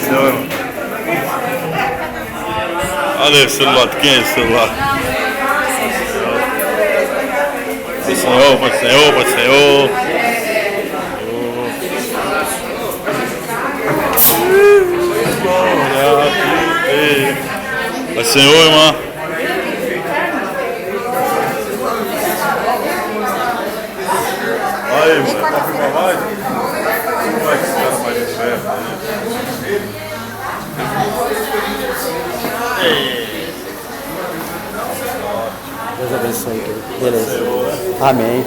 Senhor. Olha esse celular, quem é esse celular? Para o Senhor, para o Senhor, para o Senhor. Para o Senhor, irmã. Aí, irmã, tá para mais? Como é que esse cara mais de perto? Deus abençoe. Beleza. Amém.